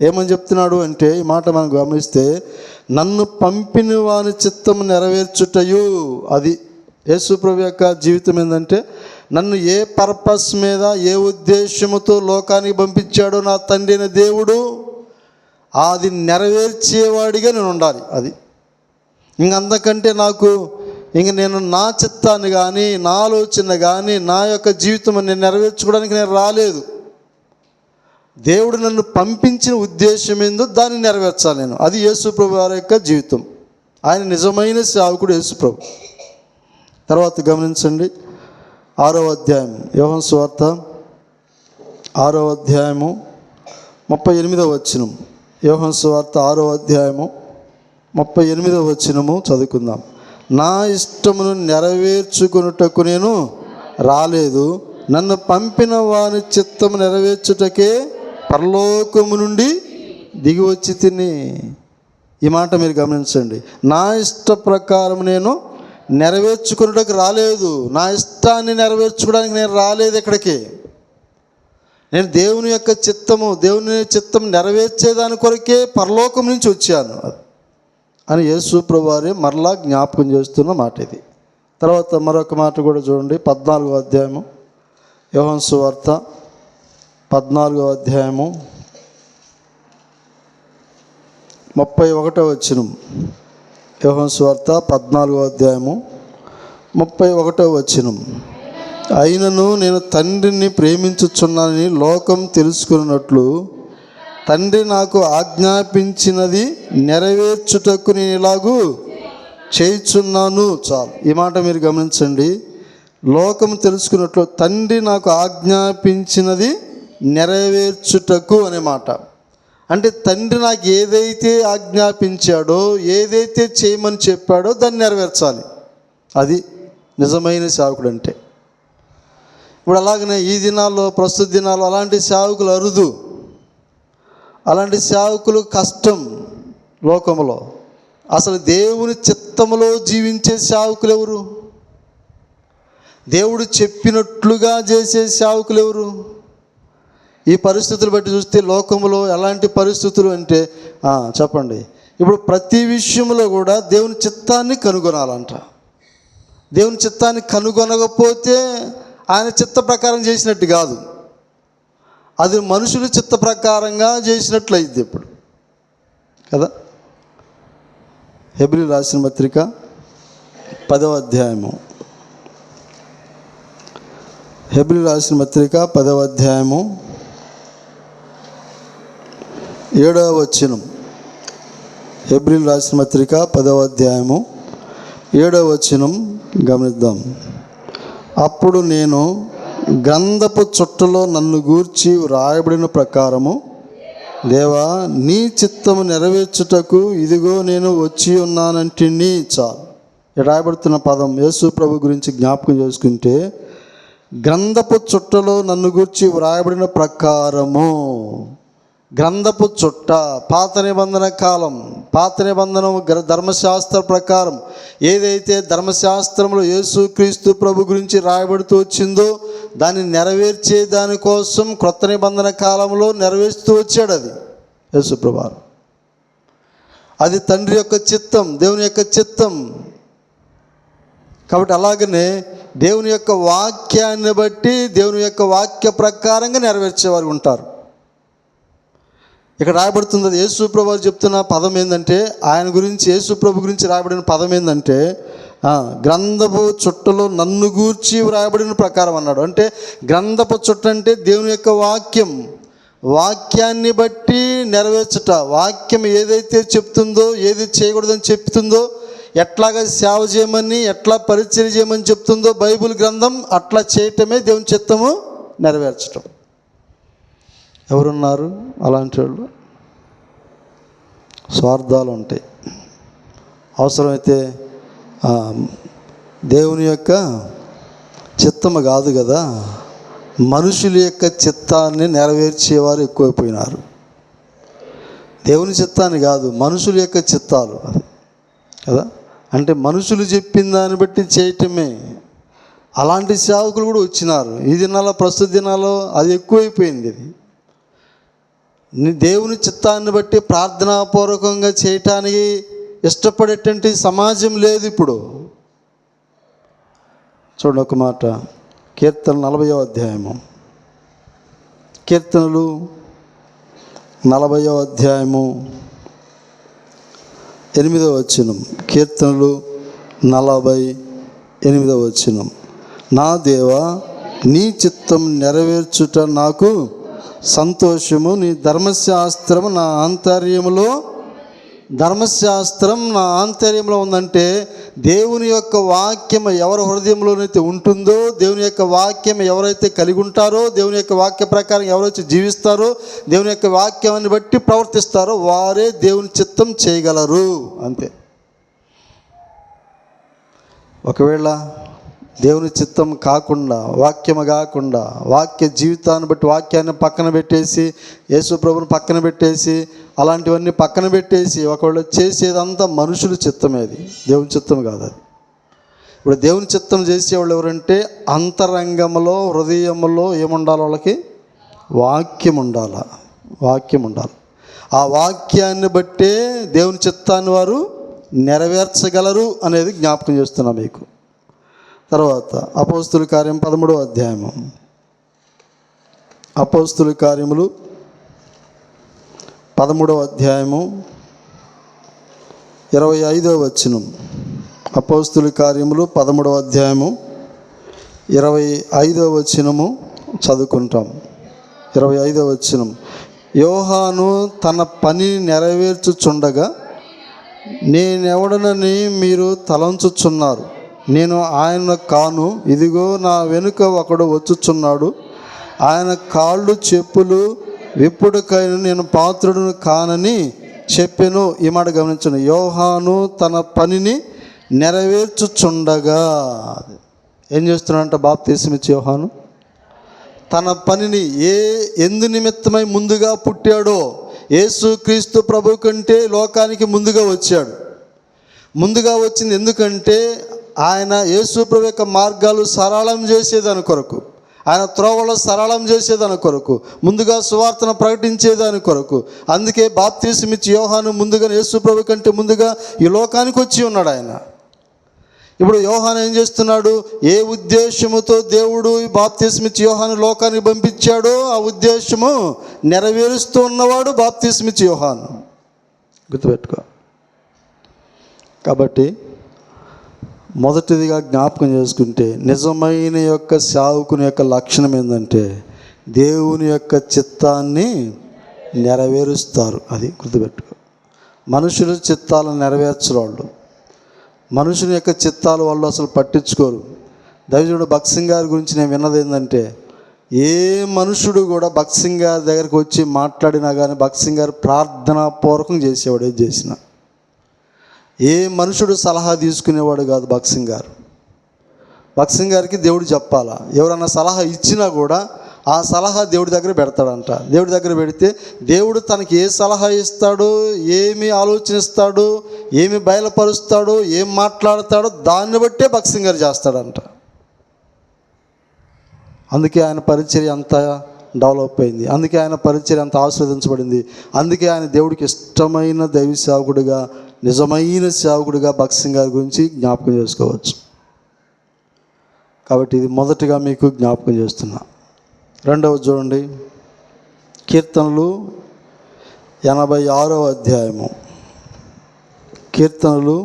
ఏమని చెప్తున్నాడు అంటే, ఈ మాట మనం గమనిస్తే, నన్ను పంపిన వాని చిత్తము నెరవేర్చుటయు. అది యేసు ప్రభు యొక్క జీవితం ఏంటంటే, నన్ను ఏ పర్పస్ మీద, ఏ ఉద్దేశముతో లోకానికి పంపించాడో నా తండ్రి అయిన దేవుడు, అది నెరవేర్చేవాడిగా నేను ఉండాలి. అది ఇంకంతకంటే నేను నా చిత్తాన్ని కానీ, నా ఆలోచన కానీ, నా యొక్క జీవితం నేను నెరవేర్చుకోవడానికి నేను రాలేదు. దేవుడు నన్ను పంపించిన ఉద్దేశం ఏందో దాన్ని నెరవేర్చాలి నేను. అది యేసు ప్రభు వారి యొక్క జీవితం. ఆయన నిజమైన సేవకుడు యేసు ప్రభు. తర్వాత గమనించండి 6వ అధ్యాయం, యోహాను సువార్త 6వ అధ్యాయము 38వ వచనం. యోహాను సువార్త 6వ అధ్యాయము 38వ వచనము చదువుకుందాం. నా ఇష్టమును నెరవేర్చుకొనుటకు నేను రాలేదు, నన్ను పంపిన వాని చిత్తము నెరవేర్చుటకే పరలోకము నుండి దిగి వచ్చి తిని. ఈ మాట మీరు గమనించండి. నా ఇష్ట ప్రకారం నేను నెరవేర్చుకున్నట్టుకు రాలేదు, నా ఇష్టాన్ని నెరవేర్చుకోవడానికి నేను రాలేదు ఇక్కడికి. నేను దేవుని యొక్క దేవుని చిత్తం నెరవేర్చేదాని కొరకే పరలోకం నుంచి వచ్చాను అని యేసు ప్రభువారే మరలా జ్ఞాపకం చేస్తున్న మాట ఇది. తర్వాత మరొక మాట కూడా చూడండి. 14వ అధ్యాయము, యోహాను సువార్త 14వ అధ్యాయము 31వ వచనం. యోహాను సువార్త 14వ అధ్యాయము 31వ వచనం. అయినను నేను తండ్రిని ప్రేమించుచున్నానని లోకం తెలుసుకున్నట్లు తండ్రి నాకు ఆజ్ఞాపించినది నెరవేర్చుటకు నేను ఇలాగూ చేయుచున్నాను. చాలు, ఈ మాట మీరు గమనించండి. లోకం తెలుసుకున్నట్లు తండ్రి నాకు ఆజ్ఞాపించినది నెరవేర్చుటకు అనే మాట. అంటే తండ్రి నాకు ఏదైతే ఆజ్ఞాపించాడో, ఏదైతే చేయమని చెప్పాడో దాన్ని నెరవేర్చాలి. అది నిజమైన సేవకుడు అంటే. ఇప్పుడు అలాగనే ఈ దినాల్లో, ప్రస్తుత దినాల్లో అలాంటి సేవకులు అరుదు, అలాంటి సేవకులు కష్టం లోకంలో. అసలు దేవుని చిత్తములో జీవించే సేవకులు ఎవరు? దేవుడు చెప్పినట్లుగా చేసే సేవకులు ఎవరు? ఈ పరిస్థితులు బట్టి చూస్తే లోకంలో ఎలాంటి పరిస్థితులు అంటే చెప్పండి. ఇప్పుడు ప్రతి విషయంలో కూడా దేవుని చిత్తాన్ని కనుగొనాలంట. దేవుని చిత్తాన్ని కనుగొనకపోతే ఆయన చిత్త ప్రకారం చేసినట్టు కాదు, అది మనుషుల చిత్త ప్రకారంగా చేసినట్లు అయింది ఇప్పుడు కదా. హెబ్రీయులకు రాసిన పత్రిక 10వ అధ్యాయము. హెబ్రీయులకు రాసిన పత్రిక 10వ అధ్యాయము 7వ వచనం. హెబ్రీయులకు రాసిన పత్రిక 10వ అధ్యాయము 7వ వచనం గమనిద్దాం. అప్పుడు నేను గ్రంథపు చుట్టలో నన్ను గూర్చి వ్రాయబడిన ప్రకారము, దేవా నీ చిత్తము నెరవేర్చుటకు ఇదిగో నేను వచ్చి ఉన్నానంటిని. చాలు, రాయబడుతున్న పదం యేసు ప్రభు గురించి జ్ఞాపకం చేసుకుంటే, గ్రంథపు చుట్టలో నన్ను గూర్చి వ్రాయబడిన ప్రకారము. గ్రంథపు చుట్ట పాత నిబంధన కాలం, పాత నిబంధన ధర్మశాస్త్ర ప్రకారం ఏదైతే ధర్మశాస్త్రంలో యేసుక్రీస్తు ప్రభు గురించి రాయబడుతూ వచ్చిందో దాన్ని నెరవేర్చే దానికోసం క్రొత్త నిబంధన కాలంలో నెరవేర్చుతూ వచ్చాడు అది యేసు ప్రభు. అది తండ్రి యొక్క చిత్తం, దేవుని యొక్క చిత్తం. కాబట్టి అలాగనే దేవుని యొక్క వాక్యాన్ని బట్టి, దేవుని యొక్క వాక్య ప్రకారంగా నెరవేర్చేవారు ఉంటారు. ఇక్కడ రాయబడుతుంది యేసు ప్రభు చెప్తున్న పదం ఏంటంటే, ఆయన గురించి, యేసు ప్రభు గురించి రాయబడిన పదం ఏంటంటే, గ్రంథపు చుట్టలో నన్ను గూర్చి వ్రాయబడిన ప్రకారం అన్నాడు. అంటే గ్రంథపు చుట్ట అంటే దేవుని యొక్క వాక్యం, వాక్యాన్ని బట్టి నెరవేర్చట. వాక్యం ఏదైతే చెప్తుందో, ఏది చేయకూడదని చెప్తుందో, ఎట్లాగా సేవ చేయమని, ఎట్లా పరిచర్య చేయమని చెప్తుందో బైబిల్ గ్రంథం, అట్లా చేయటమే దేవుని చిత్తము నెరవేర్చటం. ఎవరున్నారు అలాంటి వాళ్ళు? స్వార్థాలు ఉంటాయి. అవసరమైతే దేవుని యొక్క చిత్తము కాదు కదా, మనుషుల యొక్క చిత్తాన్ని నెరవేర్చేవారు ఎక్కువైపోయినారు. దేవుని చిత్తాన్ని కాదు, మనుషుల యొక్క చిత్తాలు కదా. అంటే మనుషులు చెప్పిన దాన్ని బట్టి చేయటమే. అలాంటి సేవకులు కూడా వచ్చినారు ఈ దినాల్లో, ప్రస్తుత దినాల్లో అది ఎక్కువైపోయింది. ఇది దేవుని చిత్తాన్ని బట్టి ప్రార్థనాపూర్వకంగా చేయటానికి ఇష్టపడేటువంటి సమాజం లేదు ఇప్పుడు. చూడండి ఒక మాట, కీర్తన 40వ అధ్యాయము. కీర్తనలు 40వ అధ్యాయము 8వ వచనం. కీర్తనలు 48వ వచనం. నా దేవా నీ చిత్తం నెరవేర్చుట నాకు సంతోషము, నీ ధర్మశాస్త్రము నా ఆంతర్యములో, ధర్మశాస్త్రం నా ఆంతర్యంలో ఉందంటే దేవుని యొక్క వాక్యం ఎవరి హృదయంలోనైతే ఉంటుందో, దేవుని యొక్క వాక్యం ఎవరైతే కలిగి ఉంటారో, దేవుని యొక్క వాక్య ప్రకారం ఎవరైతే జీవిస్తారో, దేవుని యొక్క వాక్యాన్ని బట్టి ప్రవర్తిస్తారో వారే దేవుని చిత్తం చేయగలరు. అంతే. ఒకవేళ దేవుని చిత్తం కాకుండా, వాక్యము కాకుండా, వాక్య జీవితాన్ని బట్టి వాక్యాన్ని పక్కన పెట్టేసి, యేసు ప్రభుని పక్కన పెట్టేసి, అలాంటివన్నీ పక్కన పెట్టేసి ఒకవేళ చేసేదంతా మనుషుల చిత్తమేది, దేవుని చిత్తం కాదు అది. ఇప్పుడు దేవుని చిత్తం చేసేవాళ్ళు ఎవరంటే అంతరంగంలో, హృదయంలో ఏముండాలి వాళ్ళకి? వాక్యం ఉండాలి, వాక్యం ఉండాలి. ఆ వాక్యాన్ని బట్టే దేవుని చిత్తాన్ని వారు నెరవేర్చగలరు అనేది జ్ఞాపకం చేస్తున్నా మీకు. తర్వాత అపోస్తుల కార్యం 13వ అధ్యాయము. అపోస్తుల కార్యములు 13వ అధ్యాయము 25వ వచనం. అపోస్తుల కార్యములు 13వ అధ్యాయము 25వ వచనము చదువుకుంటాం. 25వ వచనం. యోహాను తన పని నెరవేర్చుచుండగా, నేనెవడనని మీరు తలంచుచున్నారు, నేను ఆయన కాను, ఇదిగో నా వెనుక ఒకడు వచ్చుచున్నాడు, ఆయన కాళ్ళు చెప్పులు విప్పుడుకైన నేను పాత్రుడును కానని చెప్పెను. ఈ మాట గమనించండి. యోహాను తన పనిని నెరవేర్చుచుండగా, ఏం చేస్తున్నాడంట? బాప్తీసమిచ్చే యోహాను తన పనిని ఎందు నిమిత్తమై ముందుగా పుట్టాడో, యేసుక్రీస్తు ప్రభు కంటే లోకానికి ముందుగా వచ్చాడు. ముందుగా వచ్చింది ఎందుకంటే ఆయన యేసు ప్రభు యొక్క మార్గాలు సరళం చేసేదాని కొరకు, ఆయన త్రోవలో సరళం చేసేదాని కొరకు, ముందుగా సువార్తను ప్రకటించేదాని కొరకు. అందుకే బాప్తీసమిచ్చి యోహాను ముందుగా యేసు ప్రభు కంటే ముందుగా ఈ లోకానికి వచ్చి ఉన్నాడు ఆయన. ఇప్పుడు యోహాను ఏం చేస్తున్నాడు? ఏ ఉద్దేశముతో దేవుడు ఈ బాప్తీసమిచ్చి యోహాను లోకానికి పంపించాడో ఆ ఉద్దేశము నెరవేరుస్తూ ఉన్నవాడు బాప్తీసమిచ్చి యోహాను. గుర్తుపెట్టుకో. కాబట్టి మొదటిదిగా జ్ఞాపకం చేసుకుంటే, నిజమైన యొక్క సేవకుని యొక్క లక్షణం ఏంటంటే దేవుని యొక్క చిత్తాన్ని నెరవేరుస్తారు. అది గుర్తుపెట్టుకో. మనుషుల చిత్తాలను నెరవేర్చరు వాళ్ళు. మనుషుని యొక్క చిత్తాలు వాళ్ళు అసలు పట్టించుకోరు. దైవజనుడు భగత్ సింగ్ గారి గురించి నేను విన్నది ఏంటంటే, ఏ మనుషుడు కూడా భగత్ సింగ్ గారి దగ్గరికి వచ్చి మాట్లాడినా కానీ భగత్ సింగ్ గారు ప్రార్థనాపూర్వకం చేసేవాడు. ఏది చేసినా ఏ మనుషుడు సలహా తీసుకునేవాడు కాదు భగత్ సింగ్ గారు. భగత్ సింగ్ గారికి దేవుడు చెప్పాలా. ఎవరన్నా సలహా ఇచ్చినా కూడా ఆ సలహా దేవుడి దగ్గర పెడతాడంట. దేవుడి దగ్గర పెడితే దేవుడు తనకి ఏ సలహా ఇస్తాడో, ఏమి ఆలోచనిస్తాడో, ఏమి బయలుపరుస్తాడో, ఏం మాట్లాడతాడో దాన్ని బట్టే భగత్ సింగ్ గారు చేస్తాడంట. అందుకే ఆయన పరిచర్య అంత డెవలప్ అయింది. అందుకే ఆయన పరిచర్య అంత ఆస్వాదించబడింది. అందుకే ఆయన దేవుడికి ఇష్టమైన దైవ సేవకుడిగా, నిజమైన సేవకుడిగా భగత్ సింగ్ గారి గురించి జ్ఞాపకం చేసుకోవచ్చు. కాబట్టి ఇది మొదటిగా మీకు జ్ఞాపకం చేస్తున్నా. రెండవది చూడండి, కీర్తనలు 86వ అధ్యాయము. కీర్తనలు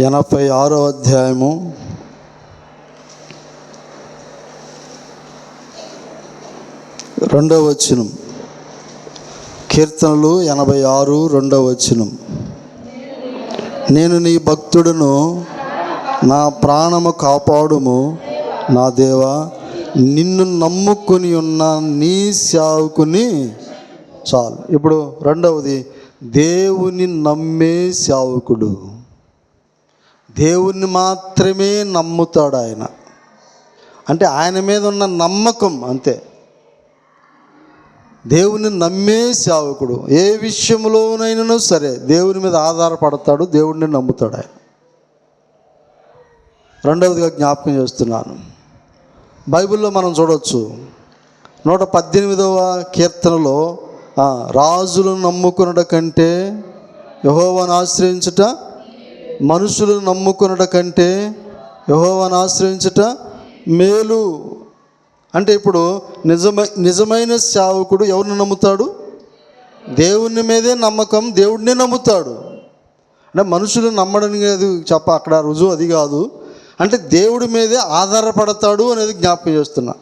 86వ అధ్యాయము 2వ వచనం. కీర్తనలు 86 2వ వచనం. నేను నీ భక్తుడును, నా ప్రాణము కాపాడుము, నా దేవా, నిన్ను నమ్ముకొని ఉన్న నీ సేవకుని. చాలు. ఇప్పుడు రెండవది, దేవుని నమ్మే సేవకుడు. దేవుణ్ణి మాత్రమే నమ్ముతాడు ఆయన. అంటే ఆయన మీద ఉన్న నమ్మకం అంతే. దేవుని నమ్మే సేవకుడు ఏ విషయంలోనైనా సరే దేవుని మీద ఆధారపడతాడు, దేవుడిని నమ్ముతాడు ఆయన. రెండవదిగా జ్ఞాపకం చేస్తున్నాను, బైబిల్లో మనం చూడవచ్చు 118వ కీర్తనలో రాజులను నమ్ముకున్నట కంటే యెహోవాను ఆశ్రయించుట, మనుషులను నమ్ముకున్నట కంటే యెహోవాను ఆశ్రయించుట మేలు. అంటే ఇప్పుడు నిజమైన సేవకుడు ఎవరిని నమ్ముతాడు? దేవుని మీదే నమ్మకం, దేవుడినే నమ్ముతాడు. అంటే మనుషులు నమ్మడం లేదు అక్కడ రుజువు అది కాదు. అంటే దేవుడి మీదే ఆధారపడతాడు అనేది జ్ఞాపకం చేస్తున్నా.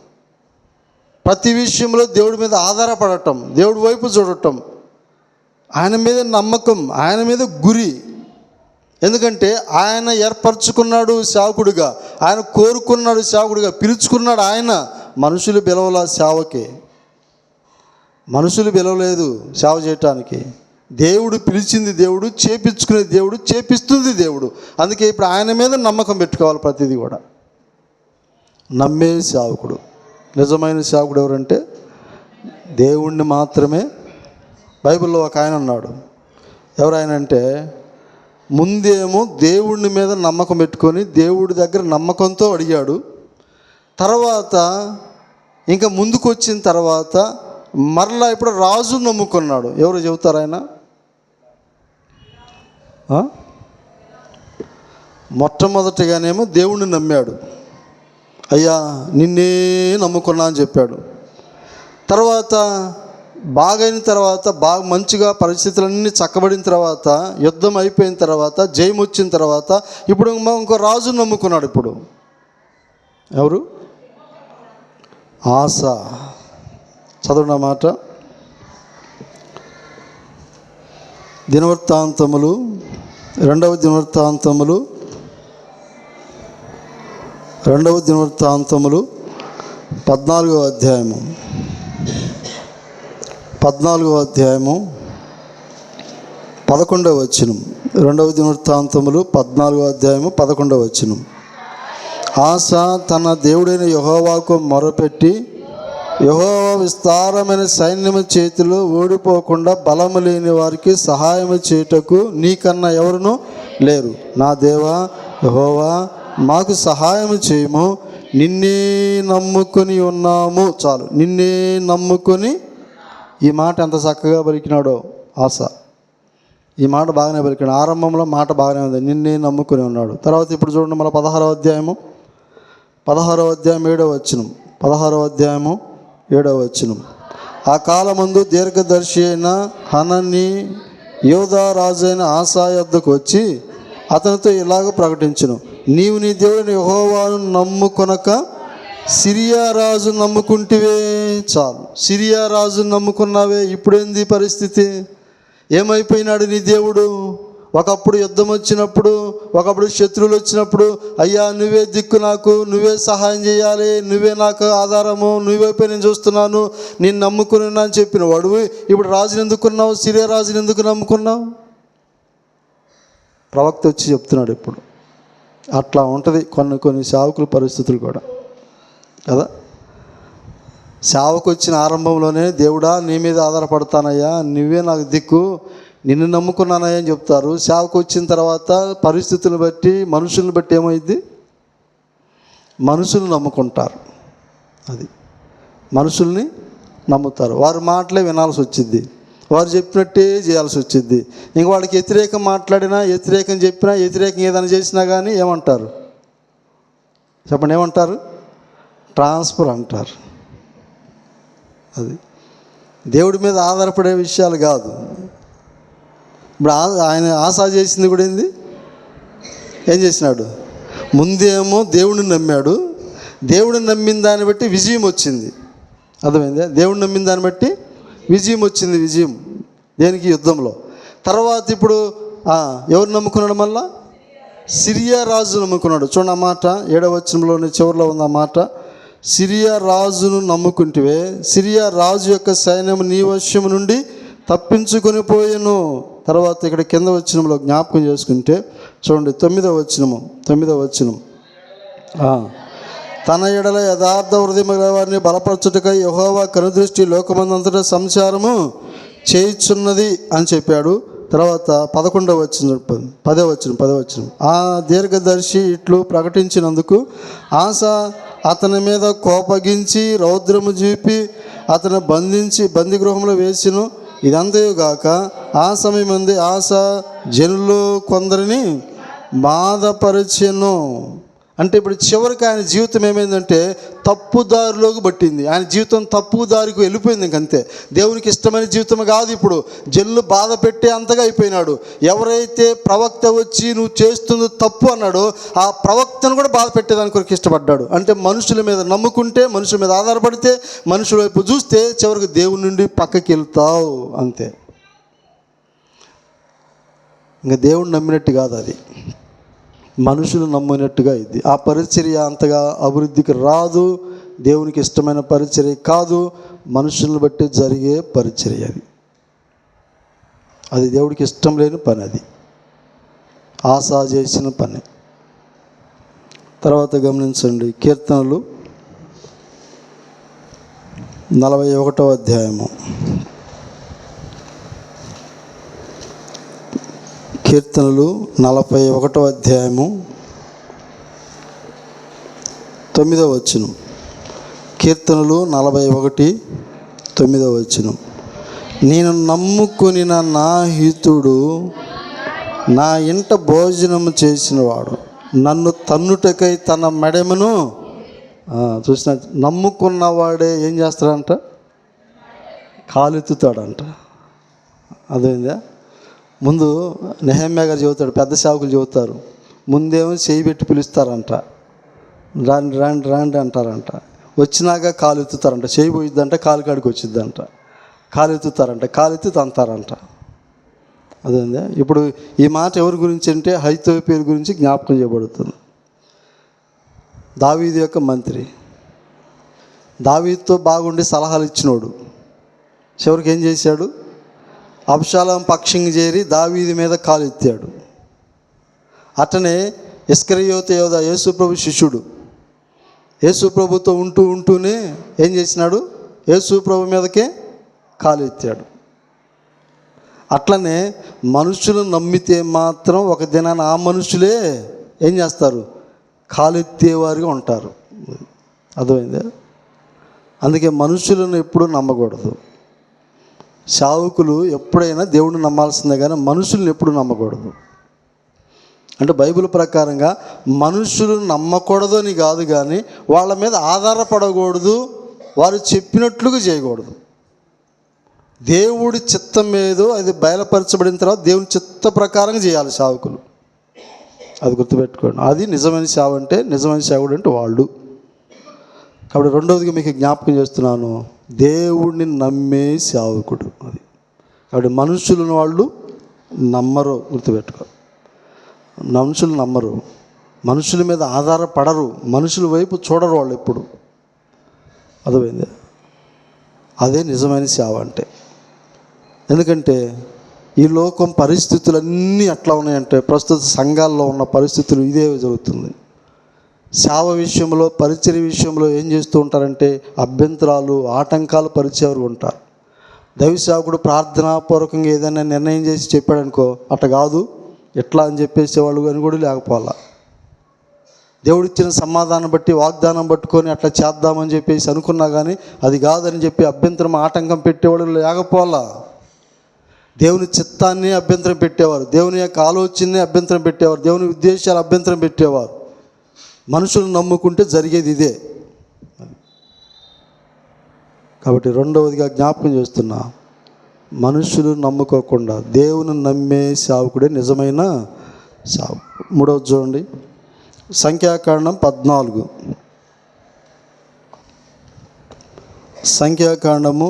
ప్రతి విషయంలో దేవుడి మీద ఆధారపడటం, దేవుడి వైపు చూడటం, ఆయన మీద నమ్మకం, ఆయన మీద గురి. ఎందుకంటే ఆయన ఏర్పరచుకున్నాడు సేవకుడిగా, ఆయన కోరుకున్నాడు సేవకుడిగా, పిలుచుకున్నాడు ఆయన. మనుషులు పిలవల సేవకే, మనుషులు పిలవలేదు సేవ చేయటానికి. దేవుడు పిలిచింది దేవుడు, చేపించుకునే దేవుడు, చేపిస్తుంది దేవుడు. అందుకే ఇప్పుడు ఆయన మీద నమ్మకం పెట్టుకోవాలి. ప్రతిదీ కూడా నమ్మే సేవకుడు. నిజమైన సేవకుడు ఎవరంటే దేవుణ్ణి మాత్రమే. బైబిల్లో ఒక ఆయన ఉన్నాడు. ఎవరైనా అంటే ముందేమో దేవుడి మీద నమ్మకం పెట్టుకొని దేవుడి దగ్గర నమ్మకంతో అడిగాడు. తర్వాత ఇంకా ముందుకు వచ్చిన తర్వాత మరలా ఇప్పుడు రాజు నమ్ముకున్నాడు. ఎవరు చెబుతారు? ఆయన మొట్టమొదటిగానేమో దేవుణ్ణి నమ్మాడు. అయ్యా నిన్నే నమ్ముకున్నా అని చెప్పాడు. తర్వాత బాగైన తర్వాత బాగా మంచిగా పరిస్థితులన్నీ చక్కబడిన తర్వాత యుద్ధం అయిపోయిన తర్వాత జయం వచ్చిన తర్వాత ఇప్పుడు ఇంకో రాజును నమ్ముకున్నాడు. ఇప్పుడు ఎవరు? ఆస. చదవండి ఆ మాట. దినవృత్తాంతములు, 2వ దినవృత్తాంతములు 14వ అధ్యాయము 11వ వచనం. 2వ దినవృత్తాంతములు 14వ అధ్యాయము 11వ వచనం. ఆస తన దేవుడైన యెహోవాకు మొరపెట్టి, యెహోవా విస్తారమైన సైన్యము చేతిలో ఓడిపోకుండా బలము లేని వారికి సహాయము చేయుటకు నీకన్నా ఎవరునూ లేరు. నా దేవా యెహోవా, మాకు సహాయం చేయము, నిన్నే నమ్ముకొని ఉన్నాము. చాలు, నిన్నే నమ్ముకొని. ఈ మాట ఎంత చక్కగా పలికినాడో ఆస. ఈ మాట బాగానే పలికినాడు. ఆరంభంలో మాట బాగానే ఉంది, నిన్నే నమ్ముకొని ఉన్నాడు. తర్వాత ఇప్పుడు చూడండి, మళ్ళీ 16వ అధ్యాయం 7వ వచనం. 16వ అధ్యాయము 7వ వచనం. ఆ కాలమందు దీర్ఘదర్శి అయిన హనని యోధా రాజైన ఆసా యొద్దకు వచ్చి అతనితో ఇలాగ ప్రకటించును, నీవు నీ దేవుని యెహోవాను నమ్ముకొనక సిరియా రాజు నమ్ముకుంటివే. చాలు, సిరియా రాజు నమ్ముకున్నావే. ఇప్పుడేంది పరిస్థితి? ఏమైపోయినాడు నీ దేవుడు? ఒకప్పుడు యుద్ధం వచ్చినప్పుడు, ఒకప్పుడు శత్రువులు వచ్చినప్పుడు, అయ్యా నువ్వే దిక్కు, నాకు నువ్వే సహాయం చేయాలి, నువ్వే నాకు ఆధారము, నువ్వైపోయి నేను చూస్తున్నాను, నేను నమ్ముకున్నా అని చెప్పిన వాడు ఇప్పుడు రాజుని ఎందుకున్నావు? సిరియా రాజుని ఎందుకు నమ్ముకున్నావు? ప్రవక్త వచ్చి చెప్తున్నాడు ఇప్పుడు. అట్లా ఉంటుంది కొన్ని సేవకుల పరిస్థితులు కూడా కదా. సేవకు వచ్చిన ఆరంభంలోనే దేవుడా నీ మీద ఆధారపడతానయ్యా, నువ్వే నాకు దిక్కు, నిన్ను నమ్ముకున్నానయ్యా అని చెప్తారు. సేవకు వచ్చిన తర్వాత పరిస్థితులను బట్టి, మనుషులను బట్టి ఏమైంది? మనుషులు నమ్ముకుంటారు. అది మనుషుల్ని నమ్ముతారు. వారి మాటలే వినాల్సి వచ్చింది, వారు చెప్పినట్టే చేయాల్సి వచ్చింది. ఇంక వాళ్ళకి వ్యతిరేకం మాట్లాడినా, వ్యతిరేకం చెప్పినా, వ్యతిరేకం ఏదైనా చేసినా కానీ ఏమంటారు చెప్పండి? ఏమంటారు? ట్రాన్స్ఫర్ అంటారు. అది దేవుడి మీద ఆధారపడే విషయాలు కాదు. ఇప్పుడు ఆయన ఆశా చేసింది కూడా ఏంది? ఏం చేసినాడు? ముందేమో దేవుడిని నమ్మాడు, దేవుడిని నమ్మిన దాన్ని బట్టి విజయం వచ్చింది. అర్థమైందా? దేవుడిని నమ్మిన దాన్ని బట్టి విజయం వచ్చింది. విజయం దేనికి? యుద్ధంలో. తర్వాత ఇప్పుడు ఎవరు నమ్ముకున్నాడు? మళ్ళా సిరియా రాజు నమ్ముకున్నాడు. చూడండి ఆ మాట 7వ వచనంలోని చివరిలో ఉంది ఆ మాట. సిరియా రాజును నమ్ముకుంటివే, సిరియా రాజు యొక్క సైన్యము నీ వశము నుండి తప్పించుకొని పోయెను. తర్వాత ఇక్కడ కింద వచనంలో జ్ఞాపకం చేసుకుంటే చూడండి 9వ వచనం. తన ఎడల యథార్థ హృదయము గల వారిని బలపరచుటకై యెహోవా కనుదృష్టి లోకమందంతటా సంచారము చేయుచున్నది అని చెప్పాడు. తర్వాత 10వ వచనం. ఆ దీర్ఘదర్శి ఇట్లు ప్రకటించినందుకు ఆస అతని మీద కోపగించి రౌద్రము చూపి అతను బంధించి బందీగృహంలో వేసిను. ఇదంతయుగాక ఆ సమయమంది ఆస జనులు కొందరిని బాధపరిచెను. అంటే ఇప్పుడు చివరికి ఆయన జీవితం ఏమైందంటే తప్పుదారిలోకి పట్టింది. ఆయన జీవితం తప్పుదారికి వెళ్ళిపోయింది. ఇంకంతే. దేవునికి ఇష్టమైన జీవితం కాదు. ఇప్పుడు జనులు బాధ పెట్టే అంతగా అయిపోయినాడు. ఎవరైతే ప్రవక్త వచ్చి నువ్వు చేస్తుంది తప్పు అన్నాడో ఆ ప్రవక్తను కూడా బాధ పెట్టేదానికి కొరకు ఇష్టపడ్డాడు. అంటే మనుషుల మీద నమ్ముకుంటే, మనుషుల మీద ఆధారపడితే, మనుషుల వైపు చూస్తే చివరికి దేవుని నుండి పక్కకి వెళ్తావు. అంతే. ఇంకా దేవుని నమ్మినట్టు కాదు, అది మనుషులు నమ్మినట్టుగా ఇది. ఆ పరిచర్య అంతగా అభివృద్ధికి రాదు. దేవునికి ఇష్టమైన పరిచర్య కాదు. మనుషులను బట్టి జరిగే పరిచర్య అది దేవుడికి ఇష్టం లేని పని. అది ఆశా చేసిన పని. తర్వాత గమనించండి, కీర్తనలు 41వ అధ్యాయము. కీర్తనలు 41వ అధ్యాయము 9వ వచనం. కీర్తనలు 41:9వ వచనం. నేను నమ్ముకొనిన నా హితుడు నా ఇంట భోజనము చేసినవాడు నన్ను తన్నుటకై తన మెడమును చూసిన. నమ్ముకున్నవాడే ఏం చేస్తాడంట? కాలెత్తుతాడంట. అదేందా? ముందు నెహెమ్యా గారు చెబుతాడు, పెద్ద సేవకులు చెబుతారు, ముందేమో చేయి పెట్టి పిలుస్తారంట, రాండి రాండి రాండి అంటారంట. వచ్చినాక కాలు ఎత్తుతారంట, చేయి పోయిద్దంట, కాలు కాడికి వచ్చిద్దంట. కాలు ఎత్తుతారంట, కాలు ఎత్తి తంతారంట. అదేందా? ఇప్పుడు ఈ మాట ఎవరి గురించి అంటే అహీతోపెలు గురించి జ్ఞాపకం చేయబడుతుంది. దావీదు యొక్క మంత్రి, దావీదుతో బాగుండి సలహాలు ఇచ్చినోడు, చివరికి ఏం చేశాడు? అబ్షాలోము పక్షంగా చేరి దావీదు మీద కాలు ఎత్తాడు. అట్లనే ఇస్కరియోతు యోధా, యేసుప్రభు శిష్యుడు, యేసుప్రభుతో ఉంటూనే ఏం చేసినాడు? యేసుప్రభు మీదకే కాలు ఎత్తాడు. అట్లనే మనుషులు నమ్మితే మాత్రం ఒక దినాన ఆ మనుషులే ఏం చేస్తారు? కాలెత్తేవారుగా ఉంటారు. అర్థమైందా? అందుకే మనుషులను ఎప్పుడూ నమ్మకూడదు. సేవకులు ఎప్పుడైనా దేవుడిని నమ్మాల్సిందే కానీ మనుషులను ఎప్పుడు నమ్మకూడదు. అంటే బైబిల్ ప్రకారంగా మనుషులు నమ్మకూడదు అని కాదు, కానీ వాళ్ళ మీద ఆధారపడకూడదు, వారు చెప్పినట్లుగా చేయకూడదు. దేవుడి చిత్తం ఏదో అది బయలుపరచబడిన తర్వాత దేవుని చిత్త ప్రకారంగా చేయాలి సేవకులు. అది గుర్తుపెట్టుకోండి. అది నిజమైన సేవ అంటే, నిజమైన సేవకుడు అంటే వాళ్ళు. కాబట్టి రెండవదిగా మీకు జ్ఞాపకం చేస్తున్నాను, దేవుడిని నమ్మే సేవకుడు. అది కాబట్టి మనుషులను వాళ్ళు నమ్మరు, గుర్తుపెట్టుకో. మనుషులు నమ్మరు, మనుషుల మీద ఆధారపడరు, మనుషుల వైపు చూడరు వాళ్ళు ఎప్పుడు. అర్థమైంది? అదే నిజమైన సేవ అంటే. ఎందుకంటే ఈ లోకం పరిస్థితులన్నీ ఎట్లా ఉన్నాయంటే, ప్రస్తుత సంఘాల్లో ఉన్న పరిస్థితులు ఇదే జరుగుతుంది. సేవ విషయంలో, పరిచర్య విషయంలో ఏం చేస్తూ ఉంటారంటే అభ్యంతరాలు, ఆటంకాలు పరిచేవారు ఉంటారు. దైవ సేవకుడు ప్రార్థనాపూర్వకంగా ఏదైనా నిర్ణయం చేసి చెప్పాడనుకో, అట్ట కాదు ఎట్లా అని చెప్పేసేవాళ్ళు అని కూడా లేకపోవాలా. దేవుడిచ్చిన సమాధానం బట్టి, వాగ్దానం పట్టుకొని అట్లా చేద్దామని చెప్పేసి అనుకున్నా కానీ అది కాదని చెప్పి అభ్యంతరం, ఆటంకం పెట్టేవాళ్ళు లేకపోవాలా. దేవుని చిత్తాన్ని అభ్యంతరం పెట్టేవారు, దేవుని యొక్క ఆలోచనని అభ్యంతరం పెట్టేవారు, దేవుని ఉద్దేశాలు అభ్యంతరం పెట్టేవారు. మనుషులు నమ్ముకుంటే జరిగేది ఇదే. కాబట్టి రెండవదిగా జ్ఞాపకం చేస్తున్నా, మనుషులు నమ్ముకోకుండా దేవుని నమ్మే సేవకుడే నిజమైన సేవకుడు. మూడవది చూడండి, సంఖ్యాకాండం 14. సంఖ్యాకాండము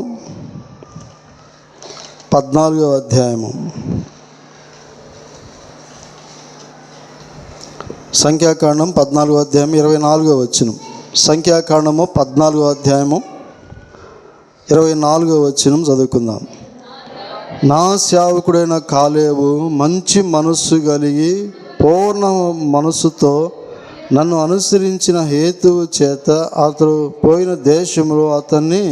14వ అధ్యాయము. సంఖ్యాకాండం 14వ అధ్యాయం 24వ వచనం. సంఖ్యాకాండము 14వ అధ్యాయము 24వ వచనం చదువుకుందాం. నా సేవకుడైన కాలేబు మంచి మనస్సు కలిగి పూర్ణ మనస్సుతో నన్ను అనుసరించిన హేతువు చేత అతడు పోయిన దేశంలో అతన్ని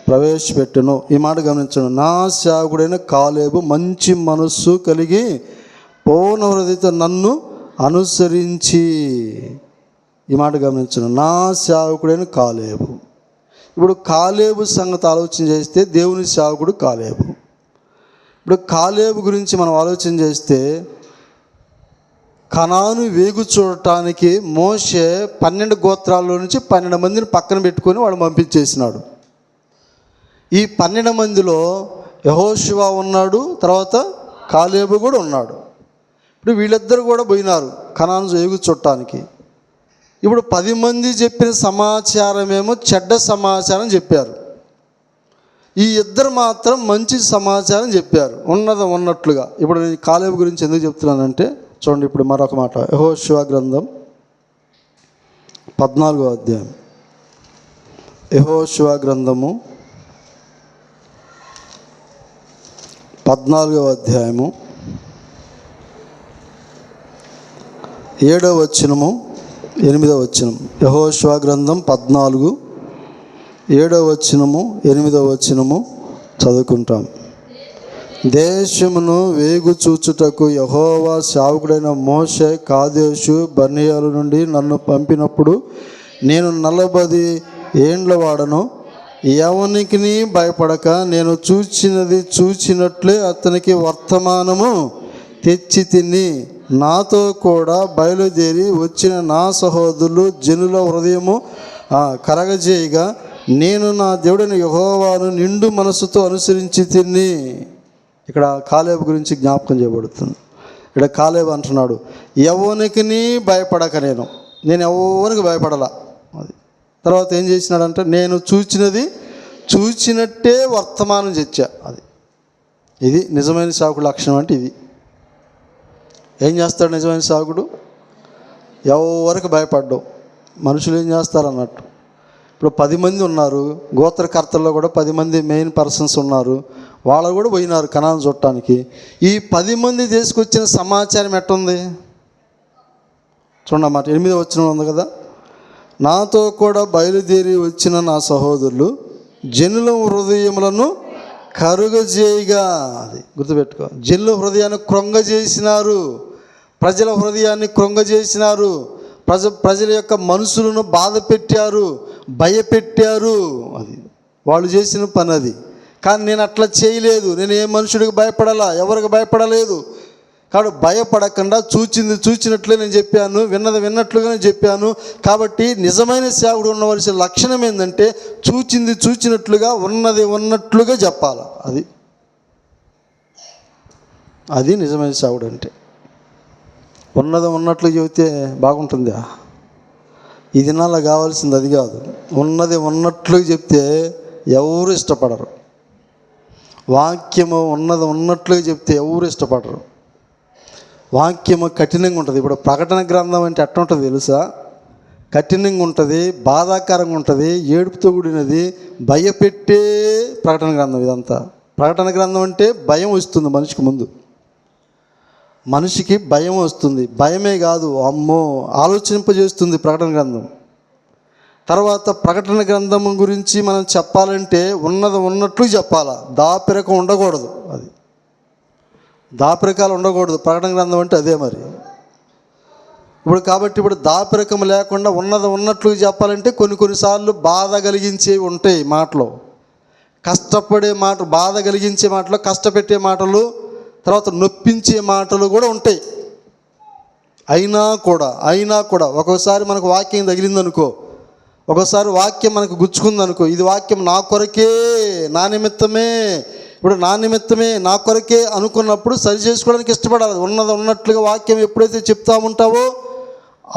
ప్రవేశపెట్టెను. ఈ మాట గమనించను. నా సేవకుడైన కాలేబు మంచి మనస్సు కలిగి పూర్ణ హృదయతో నన్ను అనుసరించి. ఈ మాట గమనించను. నా సేవకుడైన కాలేబు. ఇప్పుడు కాలేబు సంగతి ఆలోచన చేస్తే దేవుని సేవకుడు కాలేబు. ఇప్పుడు కాలేబు గురించి మనం ఆలోచన చేస్తే, కనాను వేగు చూడటానికి మోషే 12 గోత్రాల్లో నుంచి 12 మందిని పక్కన పెట్టుకొని వాడు పంపించేసినాడు. ఈ 12 మందిలో యెహోషువ ఉన్నాడు, తర్వాత కాలేబు కూడా ఉన్నాడు. ఇప్పుడు వీళ్ళిద్దరు కూడా పోయినారు కనాను వేగు చూడటానికి. ఇప్పుడు 10 మంది చెప్పిన సమాచారమేమో చెడ్డ సమాచారం చెప్పారు, ఈ ఇద్దరు మాత్రం మంచి సమాచారం చెప్పారు, ఉన్నట్లుగా. ఇప్పుడు నేను కాలేబు గురించి ఎందుకు చెప్తున్నానంటే చూడండి, ఇప్పుడు మరొక మాట. యెహోషువ గ్రంథం 14వ అధ్యాయం. యెహోషువ గ్రంథము 14వ అధ్యాయము 7వ వచనము 8వ వచనం. యెహోషువ గ్రంథం 14, 7వ వచనము 8వ వచనము చదువుకుంటాం. దేశమును వేగు చూచుటకు యెహోవా సేవకుడైన మోషే కాదేషు బర్నేయల నుండి నన్ను పంపినప్పుడు నేను 40 ఏండ్ల వాడను. ఎవనికి భయపడక నేను చూచినట్లే అతనికి వర్తమానము తెచ్చి తిని, నాతో కూడా బయలుదేరి వచ్చిన నా సహోదరులు జనుల హృదయము కరగజేయగా నేను నా దేవుడైన యెహోవాను నిండు మనసుతో అనుసరించి తిని. ఇక్కడ కాలేబు గురించి జ్ఞాపకం చేయబడుతుంది. ఇక్కడ కాలేబు అంటున్నాడు, ఎవరికి భయపడక నేను ఎవరికి భయపడాల. అది తర్వాత ఏం చేసినాడంటే, నేను చూచినట్టే వర్తమానం తెచ్చా. ఇది నిజమైన సేవకుడు లక్షణం. అంటే ఇది ఏం చేస్తాడు నిజమైన సేవకుడు? ఎవరికి భయపడ్డం. మనుషులు ఏం చేస్తారు అన్నట్టు. ఇప్పుడు 10 మంది ఉన్నారు, గోత్రకర్తల్లో కూడా 10 మంది మెయిన్ పర్సన్స్ ఉన్నారు. వాళ్ళు కూడా పోయినారు కనాను చూడటానికి. ఈ 10 మంది తీసుకొచ్చిన సమాచారం ఎట్టుంది చూడండి. మాట 8వ వచనం ఉంది కదా, నాతో కూడా బయలుదేరి వచ్చిన నా సహోదరులు జనుల హృదయములను కరుగజేయగా. అది గుర్తుపెట్టుకో, జనుల హృదయాన్ని కృంగజేసినారు, ప్రజల హృదయాన్ని కృంగజేసినారు, ప్రజల యొక్క మనసులను బాధ పెట్టారు, భయపెట్టారు. అది వాళ్ళు చేసిన పని. అది కానీ నేను అట్లా చేయలేదు. నేను ఏ మనుషుడికి భయపడాలా, ఎవరికి భయపడలేదు. కాబట్టి భయపడకుండా చూచినట్లే నేను చెప్పాను, విన్నది విన్నట్లుగానే చెప్పాను. కాబట్టి నిజమైన సేవకుడు ఉండవలసిన లక్షణం ఏంటంటే, చూచినట్లుగా ఉన్నది ఉన్నట్లుగా చెప్పాలి. అది నిజమైన సేవకుడు అంటే. ఉన్నది ఉన్నట్లు చెబితే బాగుంటుందా? ఈ దినాల్లో కావాల్సింది అది కాదు. ఉన్నది ఉన్నట్లు చెప్తే ఎవరు ఇష్టపడరు. వాక్యము ఉన్నది ఉన్నట్లుగా చెప్తే ఎవరు ఇష్టపడరు. వాక్యము కఠినంగా ఉంటుంది. ఇప్పుడు ప్రకటన గ్రంథం అంటే ఎట్లా ఉంటుంది తెలుసా? కఠినంగా ఉంటుంది, బాధాకరంగా ఉంటుంది, ఏడుపుతో కూడినది, భయపెట్టే ప్రకటన గ్రంథం. ఇదంతా ప్రకటన గ్రంథం అంటే భయం వస్తుంది మనిషికి. ముందు మనిషికి భయం వస్తుంది. భయమే కాదు, అమ్మో ఆలోచింపజేస్తుంది ప్రకటన గ్రంథం. తర్వాత ప్రకటన గ్రంథం గురించి మనం చెప్పాలంటే ఉన్నది ఉన్నట్లు చెప్పాలా. దాపెరకం ఉండకూడదు. అది దాపెరకాలు ఉండకూడదు. ప్రకటన గ్రంథం అంటే అదే. మరి ఇప్పుడు దాపెరకం లేకుండా ఉన్నది ఉన్నట్లు చెప్పాలంటే కొన్నిసార్లు బాధ కలిగించేవి ఉంటాయి మాటలు, కష్టపడే మాట, బాధ కలిగించే మాటలు, కష్టపెట్టే మాటలు, తర్వాత నొప్పించే మాటలు కూడా ఉంటాయి. అయినా కూడా ఒక్కోసారి మనకు వాక్యం తగిలిందనుకో, ఒక్కోసారి వాక్యం మనకు గుచ్చుకుందనుకో, ఇది వాక్యం నా కొరకే, నా నిమిత్తమే, ఇప్పుడు నా నిమిత్తమే, నా కొరకే అనుకున్నప్పుడు సరి చేసుకోవడానికి ఇష్టపడాలి. ఉన్నది ఉన్నట్లుగా వాక్యం ఎప్పుడైతే చెప్తా ఉంటావో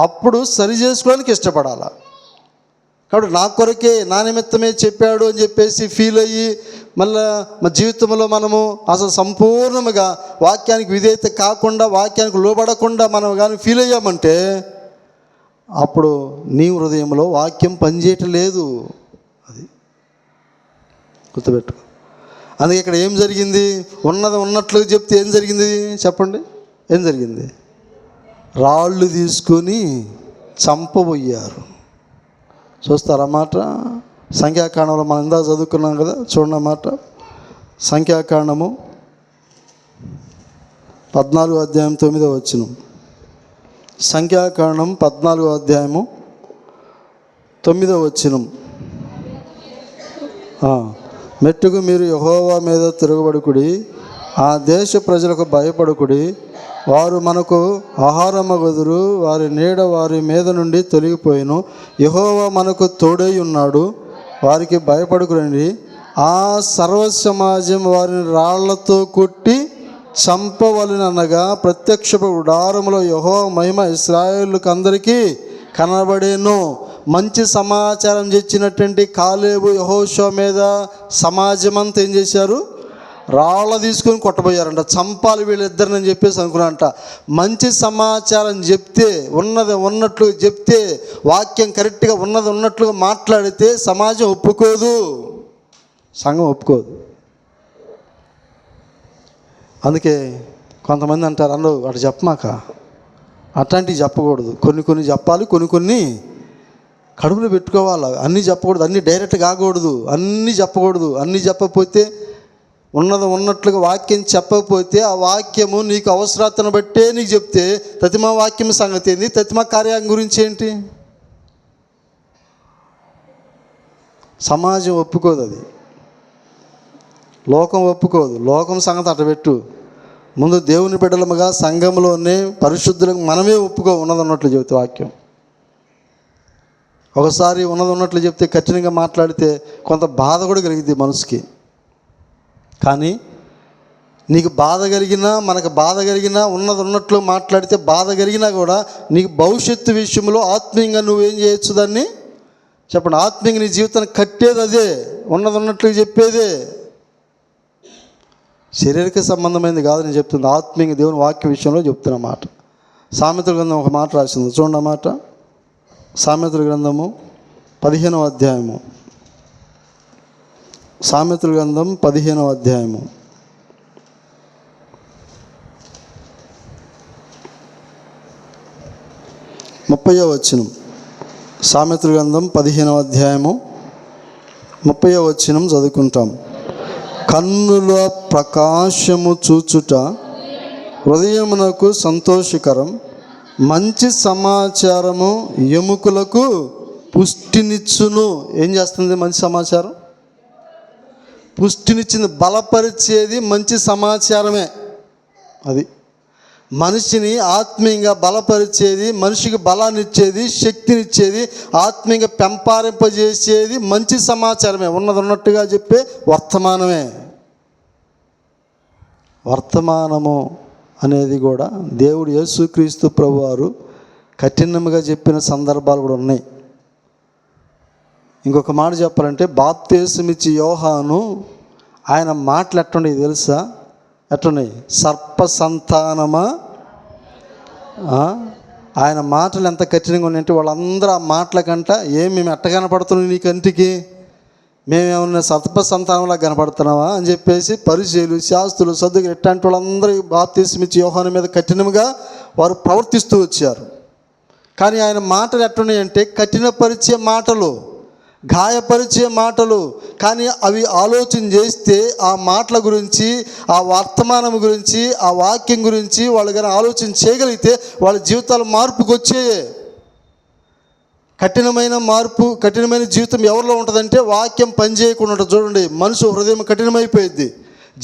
అప్పుడు సరి చేసుకోవడానికి ఇష్టపడాలి. కాబట్టి నా కొరకే, నా నిమిత్తమే చెప్పాడు అని చెప్పేసి ఫీల్ అయ్యి మళ్ళీ మా జీవితంలో మనము అసలు సంపూర్ణంగా వాక్యానికి విధేయత కాకుండా, వాక్యానికి లోబడకుండా మనం కానీ ఫీల్ అయ్యామంటే అప్పుడు నీ హృదయంలో వాక్యం పనిచేయటం లేదు. అది గుర్తుపెట్టుకో. అందుకే ఇక్కడ ఏం జరిగింది? ఉన్నది ఉన్నట్లుగా చెప్తే ఏం జరిగింది చెప్పండి? ఏం జరిగింది? రాళ్ళు తీసుకొని చంపబోయారు. చూస్తారన్నమాట. సంఖ్యాకాండంలో మనం ఇందాక చదువుకున్నాం కదా, చూడండి అన్నమాట. సంఖ్యాకాండము 14వ అధ్యాయం 9వ వచనం. సంఖ్యాకాండం 14వ అధ్యాయము 9వ వచనం. మెట్టుకు మీరు యెహోవా మీద తిరగబడుకుడి, ఆ దేశ ప్రజలకు భయపడుకుడి, వారు మనకు ఆహారమగుదురు, వారి నీడ వారి మీద నుండి తొలగిపోయిను, యెహోవా మనకు తోడై ఉన్నాడు, వారికి భయపడుకురండి. ఆ సర్వ సమాజం వారిని రాళ్లతో కొట్టి చంపవలెననగా ప్రత్యక్షపు గుడారములో యెహోవా మహిమ ఇశ్రాయేలుకు అందరికీ కనబడేను. మంచి సమాచారం తెచ్చినటువంటి కాలేబు యెహోషువ మీద సమాజం అంతా ఏం చేశారు? రాళ్ళ తీసుకొని కొట్టబోయారంట. చంపాలి వీళ్ళిద్దరిని అని చెప్పేసి అనుకున్నారంట. మంచి సమాచారం చెప్తే, ఉన్నది ఉన్నట్లు చెప్తే, వాక్యం కరెక్ట్గా ఉన్నది ఉన్నట్లుగా మాట్లాడితే సమాజం ఒప్పుకోదు, సంఘం ఒప్పుకోదు. అందుకే కొంతమంది అంటారు, అన్ను అటు చెప్పమాక, అట్లాంటివి చెప్పకూడదు, కొన్ని చెప్పాలి, కొన్ని కడుపులో పెట్టుకోవాలి. అన్నీ చెప్పకూడదు, అన్నీ డైరెక్ట్ కాకూడదు, అన్నీ చెప్పకూడదు. అన్నీ చెప్పకపోతే, ఉన్నది ఉన్నట్లుగా వాక్యం చెప్పకపోతే ఆ వాక్యము నీకు అవసరతను బట్టే నీకు చెప్తే తతిమా వాక్యం సంగతి ఏంది? తతిమా కార్యం గురించి ఏంటి? సమాజం ఒప్పుకోదు, అది లోకం ఒప్పుకోదు. లోకం సంగతి అట్టబెట్టు. ముందు దేవుని బిడ్డలముగా సంఘంలోనే పరిశుద్ధులకు మనమే ఒప్పుకో ఉన్నది ఉన్నట్లు చెబుతే వాక్యం. ఒకసారి ఉన్నది ఉన్నట్లు చెప్తే కఠినంగా మాట్లాడితే కొంత బాధ కూడా కలిగింది మనసుకి. కానీ నీకు బాధ కలిగినా, మనకు బాధ కలిగినా, ఉన్నది ఉన్నట్లు మాట్లాడితే బాధ కలిగినా కూడా నీకు భవిష్యత్తు విషయంలో ఆత్మీయంగా నువ్వేం చేయొచ్చు దాన్ని చెప్పండి. ఆత్మీయంగా నీ జీవితాన్ని కట్టేది అదే, ఉన్నది ఉన్నట్లు చెప్పేదే. శారీరక సంబంధమైనది కాదు నేను చెప్తుంది, ఆత్మీయంగా దేవుని వాక్య విషయంలో చెప్తున్న మాట. సామెతల గ్రంథం ఒక మాట రాసింది చూడండి. ఆ మాట సామెతల గ్రంథము 15వ అధ్యాయము. సామెతల గ్రంథం 15వ అధ్యాయము 30వ వచనం. సామెతల గ్రంథం 15వ అధ్యాయము 30వ వచనం చదువుకుంటాం. కన్నుల ప్రకాశము చూచుట హృదయమునకు సంతోషకరం, మంచి సమాచారము ఎముకలకు పుష్టినిచ్చును. ఏం చేస్తుంది మంచి సమాచారం? పుష్టినిచ్చింది, బలపరిచేది మంచి సమాచారమే. అది మనిషిని ఆత్మీయంగా బలపరిచేది, మనిషికి బలాన్ని ఇచ్చేది, శక్తినిచ్చేది, ఆత్మీయంగా పెంపారింపజేసేది మంచి సమాచారమే. ఉన్నది ఉన్నట్టుగా చెప్పే వర్తమానమే. వర్తమానము అనేది కూడా దేవుడు యేసుక్రీస్తు ప్రభువారు కఠినంగా చెప్పిన సందర్భాలు కూడా ఉన్నాయి. ఇంకొక మాట చెప్పాలంటే బాప్తీసమిచ్చి యోహాను ఆయన మాటలు ఎట్టున్నాయి తెలుసా? ఎట్టున్నాయి? సర్ప సంతానమా. ఆయన మాటలు ఎంత కఠినంగా ఉన్నాయంటే వాళ్ళందరూ ఆ మాటల కంట మేము ఎట్ట కనపడుతున్నాం నీ కంటికి, మేమేమన్నా సర్ప సంతానంలా కనపడుతున్నావా అని చెప్పేసి పరిచయులు, శాస్త్రులు, సద్దుకులు ఇట్లాంటి వాళ్ళందరూ బాప్తీసమిచ్చి యోహాను మీద కఠినంగా వారు ప్రవర్తిస్తూ వచ్చారు. కానీ ఆయన మాటలు ఎట్టున్నాయంటే కఠినపరిచే మాటలు, గాయపరిచే మాటలు. కానీ అవి ఆలోచన చేస్తే ఆ మాటల గురించి, ఆ వర్తమానం గురించి, ఆ వాక్యం గురించి వాళ్ళు కానీ ఆలోచన చేయగలిగితే వాళ్ళ జీవితాలు మార్పుకు వచ్చేయే. కఠినమైన మార్పు, కఠినమైన జీవితం ఎవరిలో ఉంటుందంటే వాక్యం పనిచేయకుండా ఉంటుంది. చూడండి, మనిషి హృదయం కఠినమైపోయింది,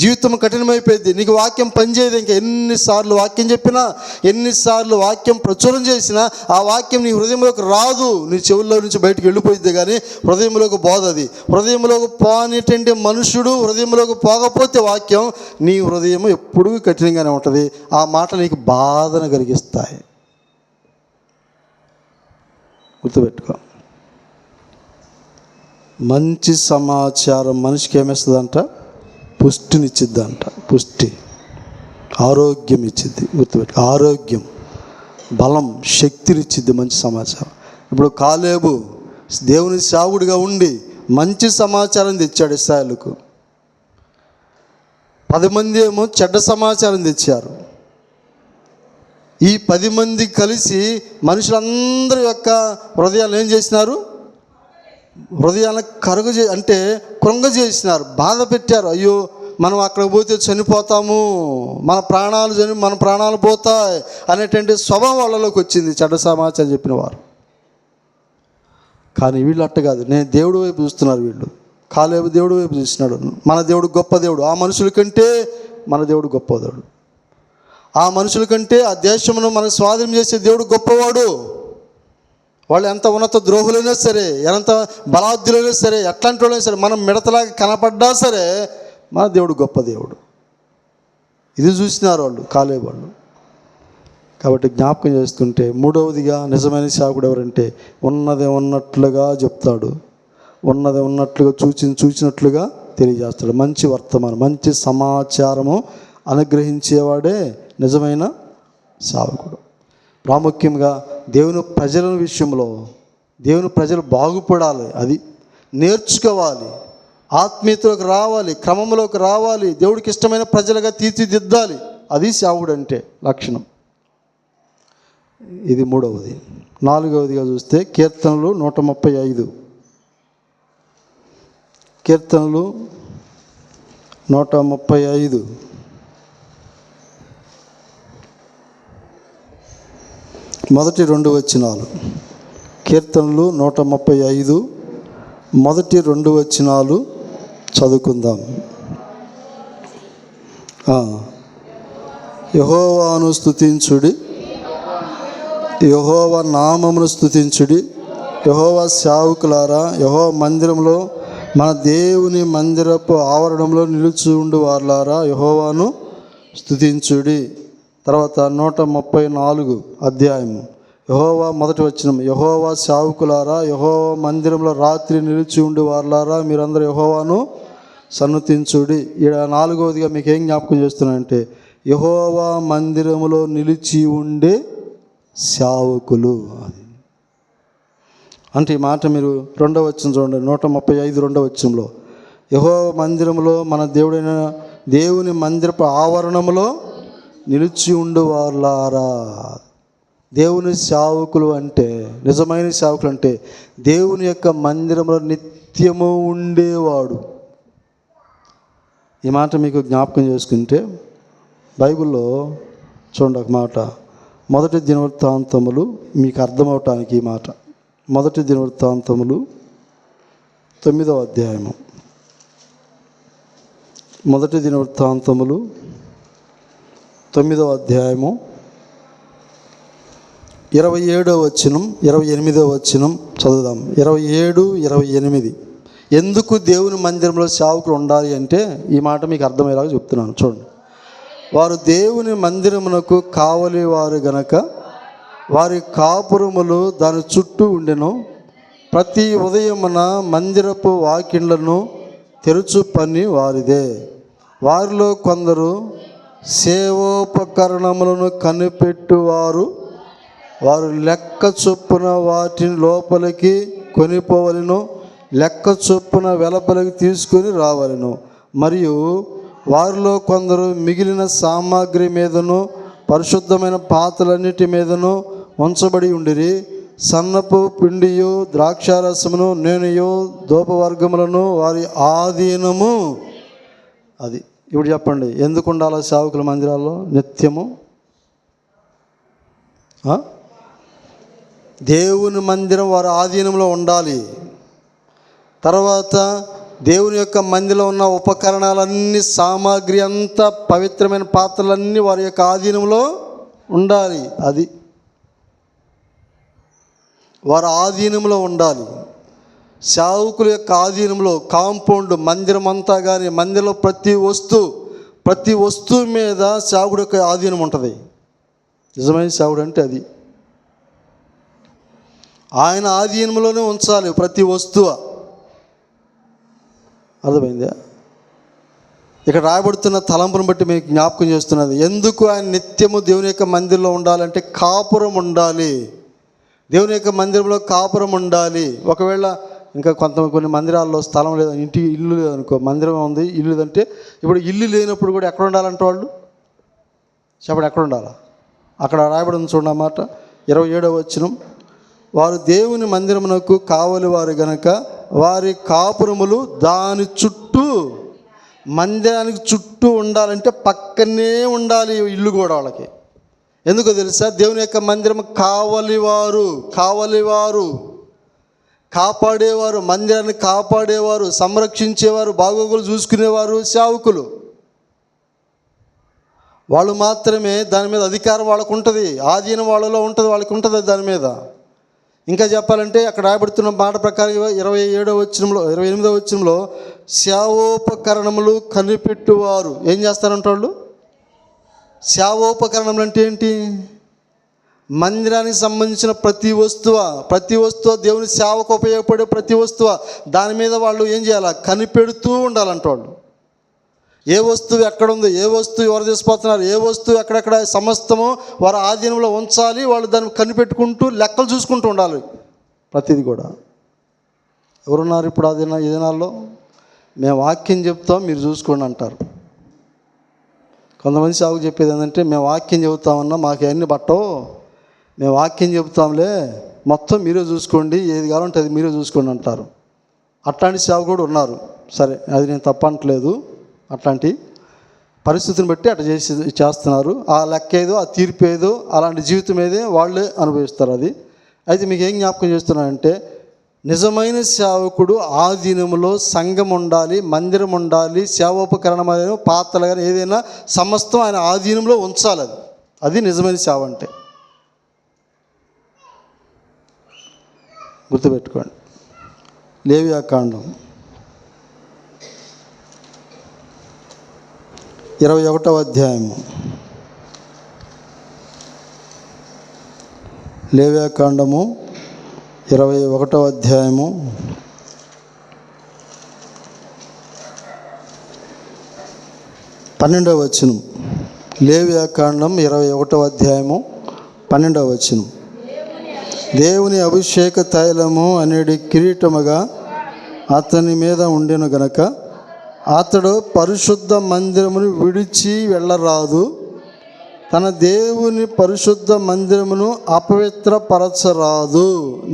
జీవితం కఠినమైపోయింది. నీకు వాక్యం పనిచేయదు. ఇంకా ఎన్నిసార్లు వాక్యం చెప్పినా, ఎన్నిసార్లు వాక్యం ప్రచురం చేసినా ఆ వాక్యం నీ హృదయంలోకి రాదు. నీ చెవుల్లో నుంచి బయటకు వెళ్ళిపోయింది కానీ హృదయంలోకి పోదది. హృదయంలోకి పోనేటంటే మనుషుడు, హృదయంలోకి పోకపోతే వాక్యం, నీ హృదయం ఎప్పుడూ కఠినంగానే ఉంటుంది. ఆ మాట నీకు బాధను కలిగిస్తాయి. గుర్తుపెట్టుకో. మంచి సమాచారం మనిషికి ఏమేస్తుందంట? పుష్టినిచ్చిద్దంట. పుష్టి, ఆరోగ్యం ఇచ్చిద్ది. గుర్తుపెట్టు, ఆరోగ్యం, బలం, శక్తినిచ్చిద్ది మంచి సమాచారం. ఇప్పుడు కాలేబు దేవుని సేవకుడిగా ఉండి మంచి సమాచారం తెచ్చాడు ఇశ్రాయేలుకు. 10 మంది ఏమో చెడ్డ సమాచారం తెచ్చారు. ఈ 10 మంది కలిసి మనుషులందరి యొక్క హృదయాలు ఏం చేసినారు? హృదయాలను అంటే కృంగజేసినారు, బాధ పెట్టారు. అయ్యో మనం అక్కడికి పోతే చనిపోతాము, మన ప్రాణాలు పోతాయి అనేటువంటి స్వభావం వాళ్ళలోకి వచ్చింది చెడ్డ సమాచారం చెప్పిన వారు. కానీ వీళ్ళు అట్ట కాదు, నేను దేవుడి వైపు చూస్తున్నారు. వీళ్ళు కాలేబు దేవుడి వైపు చూస్తున్నాడు. మన దేవుడు గొప్ప దేవుడు, ఆ మనుషుల కంటే మన దేవుడు గొప్ప దేవుడు. ఆ మనుషుల కంటే ఆ దేశమును మనకు స్వాధీనం చేసే దేవుడు గొప్పవాడు. వాళ్ళు ఎంత ఉన్నత ద్రోహులైనా సరే, ఎంత బలాద్యులైనా సరే, ఎట్లాంటి వాళ్ళైనా సరే, మనం మిడతలాగా కనపడ్డా సరే మన దేవుడు గొప్ప దేవుడు. ఇది చూసినారు వాళ్ళు, కాలేబు వాళ్ళు. కాబట్టి జ్ఞాపకం చేసుకుంటే మూడవదిగా నిజమైన సేవకుడు ఎవరంటే ఉన్నది ఉన్నట్లుగా చెప్తాడు, ఉన్నది ఉన్నట్లుగా చూచినట్లుగా తెలియజేస్తాడు. మంచి వర్తమానం, మంచి సమాచారము అనుగ్రహించేవాడే నిజమైన సేవకుడు. ప్రాముఖ్యంగా దేవుని ప్రజల విషయంలో దేవుని ప్రజలు బాగుపడాలి, అది నేర్చుకోవాలి, ఆత్మీయతలోకి రావాలి, క్రమంలోకి రావాలి, దేవుడికి ఇష్టమైన ప్రజలుగా తీర్చిదిద్దాలి. అది సేవకుడు అంటే లక్షణం. ఇది మూడవది. నాలుగవదిగా చూస్తే కీర్తనలు 135. కీర్తనలు 135 మొదటి 2 వచనాలు. కీర్తనలు 135 మొదటి 2 వచనాలు చదువుకుందాం. యెహోవాను స్తుతించుడి, యెహోవా నామమును స్తుతించుడి, యెహోవా సేవకులారా, యెహోవా మందిరంలో మన దేవుని మందిరపు ఆవరణంలో నిలిచి ఉండు వారులారా యెహోవాను స్తుతించుడి. తర్వాత 134 అధ్యాయము యెహోవా మొదటి వచనం, యెహోవా సేవకులారా, యెహోవా మందిరంలో రాత్రి నిలిచి ఉండి వారులారా మీరందరూ యెహోవాను సన్నుతించుడి. ఇక్కడ 4వదిగా మీకు ఏం జ్ఞాపకం చేస్తున్నానంటే యెహోవా మందిరములో నిలిచి ఉండే సేవకులు. అది అంటే ఈ మాట మీరు 2వ వచనం చూడండి, 135 2వ వచనంలో యెహోవా మందిరములో మన దేవుని మందిరపు ఆవరణములో నిలిచి ఉండు వారులారా. దేవుని సేవకులు అంటే, నిజమైన సేవకులు అంటే దేవుని యొక్క మందిరంలో నిత్యము ఉండేవాడు. ఈ మాట మీకు జ్ఞాపకం చేసుకుంటే బైబిల్లో చూడండి ఒక మాట, 1 దినవృత్తాంతములు మీకు అర్థమవటానికి ఈ మాట. 1 దినవృత్తాంతములు 9వ అధ్యాయము, 1 దినవృత్తాంతములు 9వ అధ్యాయము 27వ వచనం 28వ వచనం చదువుదాం. 27, 28. ఎందుకు దేవుని మందిరంలో సేవకులు ఉండాలి అంటే ఈ మాట మీకు అర్థమయ్యేలాగా చెప్తున్నాను చూడండి. వారు దేవుని మందిరమునకు కావలి వారు గనక వారి కాపురములు దాని చుట్టూ ఉండెను. ప్రతి ఉదయమున మందిరపు వాకిళ్లను తెరుచు పని వారిదే. వారిలో కొందరు సేవోపకరణములను కనిపెట్టువారు, వారు లెక్క చొప్పున వాటిని లోపలికి కొనిపోవలను, లెక్క చొప్పున వెలుపలికి తీసుకొని రావలను. మరియు వారిలో కొందరు మిగిలిన సామాగ్రి మీదను పరిశుద్ధమైన పాత్రలన్నిటి మీదను ఉంచబడి ఉండిరి. సన్నపు పిండియు ద్రాక్షారసమును నేనుయు ధూపవర్గములను వారి ఆధీనము. అది ఇప్పుడు చెప్పండి, ఎందుకు ఉండాలి సేవకుల మందిరాల్లో నిత్యము? దేవుని మందిరం వారి ఆధీనంలో ఉండాలి. తర్వాత దేవుని యొక్క మందిరంలో ఉన్న ఉపకరణాలన్నీ, సామాగ్రి అంతా, పవిత్రమైన పాత్రలన్నీ వారి యొక్క ఆధీనంలో ఉండాలి. అది వారి ఆధీనంలో ఉండాలి. సేవకుల యొక్క ఆధీనంలో కాంపౌండ్ మందిరం అంతా కానీ మందిరంలో ప్రతి వస్తువు మీద సేవకుడు యొక్క ఆధీనం ఉంటుంది. నిజమైన సేవకుడు అంటే అది. ఆయన ఆధీనంలోనే ఉంచాలి ప్రతి వస్తువు. అర్థమైందా? ఇక్కడ రాయబడుతున్న తలంపును బట్టి మీకు జ్ఞాపకం చేస్తున్నది. ఎందుకు ఆయన నిత్యము దేవుని యొక్క మందిరంలో ఉండాలంటే కాపురం ఉండాలి. దేవుని యొక్క మందిరంలో కాపురం ఉండాలి. ఒకవేళ ఇంకా కొన్ని మందిరాల్లో స్థలం లేదు, ఇల్లు లేదనుకో, మందిరం ఉంది ఇల్లు లేదంటే, ఇప్పుడు ఇల్లు లేనప్పుడు కూడా ఎక్కడ ఉండాలంటే వాళ్ళు చెప్పండి, ఎక్కడ ఉండాలా? అక్కడ రాయబడి ఉంది చూడండి మాట, 27వ వచనం, వారు దేవుని మందిరమునకు కావలి వారు గనక వారి కాపురములు దాని చుట్టూ, మందిరానికి చుట్టూ ఉండాలంటే పక్కనే ఉండాలి ఇల్లు కూడా వాళ్ళకి. ఎందుకో తెలుసా? దేవుని యొక్క మందిరం కావలివారు, కాపాడేవారు, మందిరాన్ని కాపాడేవారు, సంరక్షించేవారు, బాగోగులు చూసుకునేవారు సేవకులు. వాళ్ళు మాత్రమే దాని మీద అధికారం వాళ్ళకు ఉంటుంది, ఆధీనం వాళ్ళలో ఉంటుంది, వాళ్ళకి ఉంటుంది దాని మీద. ఇంకా చెప్పాలంటే అక్కడ రాయబడుతున్న మాట ప్రకారం 27వ వచనంలో 28వ వచనంలో సేవోపకరణములు కనిపెట్టువారు ఏం చేస్తారంటే వాళ్ళు. సేవోపకరణములు అంటే ఏంటి? మందిరానికి సంబంధించిన ప్రతి వస్తువు దేవుని సేవకు ఉపయోగపడే ప్రతి వస్తువు దాని మీద వాళ్ళు ఏం చేయాలి? కనిపెడుతూ ఉండాలంట వాళ్ళు. ఏ వస్తువు ఎక్కడుందో, ఏ వస్తువు ఎవరు తీసుకుపోతున్నారు, ఏ వస్తువు ఎక్కడెక్కడ, సమస్తము వారి ఆధీనంలో ఉంచాలి. వాళ్ళు దాన్ని కనిపెట్టుకుంటూ లెక్కలు చూసుకుంటూ ఉండాలి ప్రతిదీ కూడా. ఎవరున్నారు ఇప్పుడు ఈ దినాల్లో? మేము వాక్యం చెప్తాం మీరు చూసుకోండి అంటారు. కొంతమంది సేవకు చెప్పేది ఏంటంటే, మేము వాక్యం చెబుతామన్నా మాకు అన్ని పట్టవు, మేము వాక్యం చెబుతాంలే మొత్తం మీరే చూసుకోండి, ఏది కావాలంటే అది మీరే చూసుకోండి అంటారు. అట్లాంటి సేవకుడు ఉన్నారు. సరే, అది నేను తప్పనట్లేదు. అట్లాంటి పరిస్థితిని బట్టి అట్లా చేస్తున్నారు. ఆ లెక్క ఏదో, ఆ తీర్పు ఏదో, అలాంటి జీవితం ఏదో వాళ్ళే అనుభవిస్తారు. అది అయితే మీకు ఏం జ్ఞాపకం చేస్తున్నానంటే, నిజమైన సేవకుడు ఆధీనంలో సంఘం ఉండాలి, మందిరం ఉండాలి, సేవోపకరణం అనేది పాత్రలు కానీ ఏదైనా సమస్తం ఆయన ఆధీనంలో ఉంచాలి. అది నిజమైన సేవ అంటే. గుర్తుపెట్టుకోండి. లేవియాకాండం 21వ అధ్యాయము. లేవియాకాండము 21వ అధ్యాయము 12వ వచనం. లేవియాకాండం 21వ అధ్యాయము 12వ వచనం. దేవుని అభిషేక తైలము అనేది కిరీటముగా అతని మీద ఉండెను గనక అతడు పరిశుద్ధ మందిరమును విడిచి వెళ్ళరాదు, తన దేవుని పరిశుద్ధ మందిరమును అపవిత్రపరచరాదు,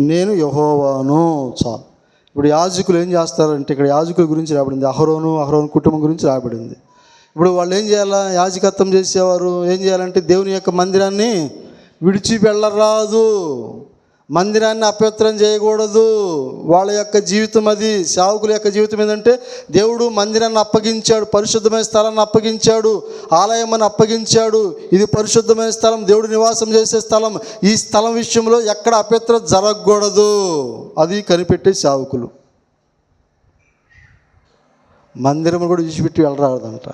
నేను యెహోవాను. చాలు. ఇప్పుడు యాజకులు ఏం చేస్తారంటే, ఇక్కడ యాజకుల గురించి రాబడింది, అహరోను కుటుంబం గురించి రాబడింది. ఇప్పుడు వాళ్ళు ఏం చేయాలా? యాజకత్వం చేసేవారు ఏం చేయాలంటే దేవుని యొక్క మందిరాన్ని విడిచి వెళ్ళరాదు, మందిరాన్ని అపవిత్రం చేయకూడదు. వాళ్ళ యొక్క జీవితం అది. సేవకుల యొక్క జీవితం ఏంటంటే, దేవుడు మందిరాన్ని అప్పగించాడు, పరిశుద్ధమైన స్థలాన్ని అప్పగించాడు, ఆలయమని అప్పగించాడు. ఇది పరిశుద్ధమైన స్థలం, దేవుడు నివాసం చేసే స్థలం. ఈ స్థలం విషయంలో ఎక్కడ అపవిత్రత జరగకూడదు, అది కనిపెట్టే సేవకులు. మందిరం కూడా విడిచిపెట్టి వెళ్ళరాదంట.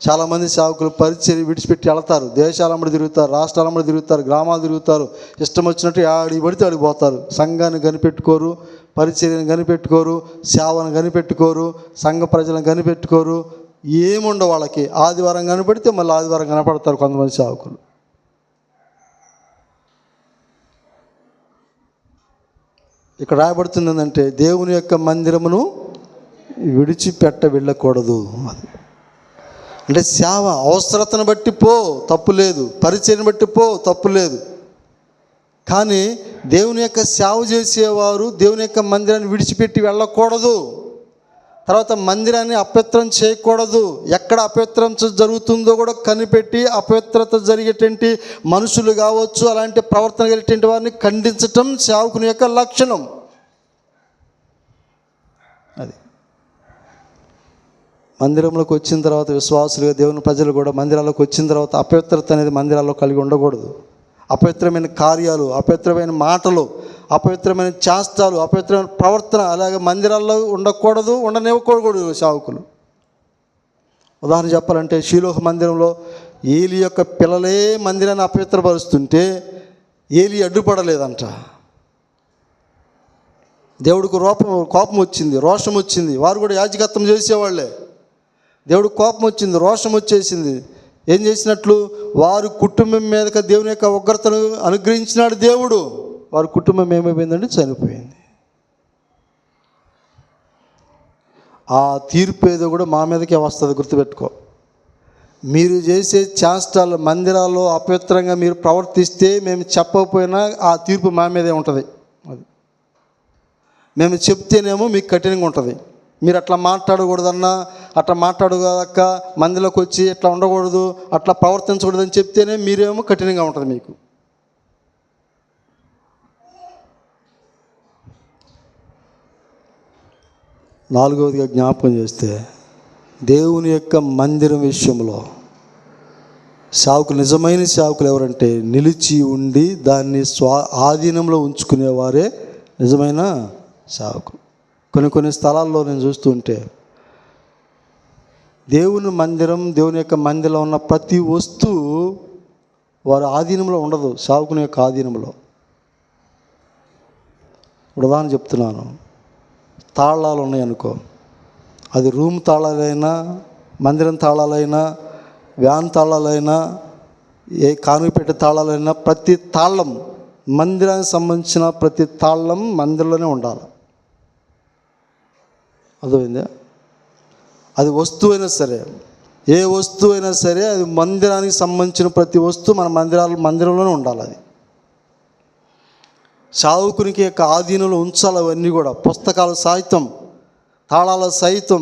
చాలామంది సేవకులు పరిచర్య విడిచిపెట్టి వెళ్తారు, దేశాలమ్మడి తిరుగుతారు, రాష్ట్రాలమ్మడి తిరుగుతారు, గ్రామాలు తిరుగుతారు, ఇష్టం వచ్చినట్టు ఆడి పడితే ఆడికి పోతారు. సంఘాన్ని కనిపెట్టుకోరు, పరిచర్యను కనిపెట్టుకోరు, సేవను కనిపెట్టుకోరు, సంఘ ప్రజలను కనిపెట్టుకోరు. ఏముండవు వాళ్ళకి. ఆదివారం కనపడితే మళ్ళీ ఆదివారం కనపడతారు కొంతమంది సేవకులు. ఇక్కడ రాయబడుతుంది ఏంటంటే, దేవుని యొక్క మందిరమును విడిచిపెట్ట వెళ్ళకూడదు. అంటే సేవ అవసరతను బట్టి పో, తప్పు లేదు. పరిచయను బట్టి పో, తప్పు లేదు. కానీ దేవుని యొక్క సేవ చేసేవారు దేవుని యొక్క మందిరాన్ని విడిచిపెట్టి వెళ్ళకూడదు. తర్వాత మందిరాన్ని అపవిత్రం చేయకూడదు. ఎక్కడ అపవిత్రం జరుగుతుందో కూడా కనిపెట్టి, అపవిత్రత జరిగేటువంటి మనుషులు కావచ్చు, అలాంటి ప్రవర్తన కలిగేటువంటి వారిని ఖండించటం సేవకుని యొక్క లక్షణం. అది మందిరంలోకి వచ్చిన తర్వాత విశ్వాసులుగా దేవుని ప్రజలు కూడా మందిరాల్లోకి వచ్చిన తర్వాత అపవిత్రత అనేది మందిరాల్లో కలిగి ఉండకూడదు. అపవిత్రమైన కార్యాలు, అపవిత్రమైన మాటలు, అపవిత్రమైన చేష్టాలు, అపవిత్రమైన ప్రవర్తన అలాగే మందిరాల్లో ఉండకూడదు, ఉండనివ్వకూడదు సేవకులు. ఉదాహరణ చెప్పాలంటే, షీలోహు మందిరంలో ఏలీ యొక్క పిల్లలే మందిరాన్ని అపవిత్రపరుస్తుంటే ఏలీ అడ్డుపడలేదంట. దేవుడికి కోపం వచ్చింది, రోషం వచ్చింది. వారు కూడా యాజకత్వం చేసేవాళ్ళే. దేవుడు కోపం వచ్చింది, రోషం వచ్చేసింది. ఏం చేసినట్లు? వారి కుటుంబం మీదకి దేవుని యొక్క ఉగ్రతను అనుగ్రహించినాడు దేవుడు. వారి కుటుంబం ఏమైపోయిందంటే చనిపోయింది. ఆ తీర్పు ఏదో కూడా మా మీదకే వస్తుంది, గుర్తుపెట్టుకో. మీరు చేసే చేష్టాలు మందిరాల్లో అపవిత్రంగా మీరు ప్రవర్తిస్తే మేము చెప్పకపోయినా ఆ తీర్పు మా మీదే ఉంటుంది. అది మేము చెప్తేనేమో మీకు కఠినంగా ఉంటుంది. మీరు అట్లా మాట్లాడకూడదన్నా, అట్లా మాట్లాడక మందిలోకి వచ్చి ఇట్లా ఉండకూడదు, అట్లా ప్రవర్తించకూడదని చెప్తేనే మీరేమో కఠినంగా ఉంటుంది మీకు. నాలుగవదిగా జ్ఞాపకం చేస్తే, దేవుని యొక్క మందిరం విషయంలో సేవకులు, నిజమైన సేవకులు ఎవరంటే నిలిచి ఉండి దాన్ని ఆధీనంలో ఉంచుకునేవారే నిజమైన సేవకులు. కొన్ని స్థలాల్లో నేను చూస్తూ ఉంటే దేవుని మందిరం, దేవుని యొక్క మందిరంలో ఉన్న ప్రతి వస్తువు వారి ఆధీనంలో ఉండదు, సేవకుని యొక్క ఆధీనంలో. ఉదాహరణ చెప్తున్నాను. తాళాలు ఉన్నాయనుకో, అది రూమ్ తాళాలైనా, మందిరం తాళాలైనా, వ్యాన్ తాళాలైనా, ఏ కానుకపెట్టే తాళాలైనా, ప్రతి తాళం, మందిరానికి సంబంధించిన ప్రతి తాళం మందిరంలోనే ఉండాలి. అర్థమైందా? అది వస్తువు అయినా సరే, ఏ వస్తువు అయినా సరే, అది మందిరానికి సంబంధించిన ప్రతి వస్తువు మన మందిరంలోనే ఉండాలి. అది సేవకునికి యొక్క ఆధీనంలో ఉంచాలి. అవన్నీ కూడా పుస్తకాలు సైతం, తాళాలు సైతం.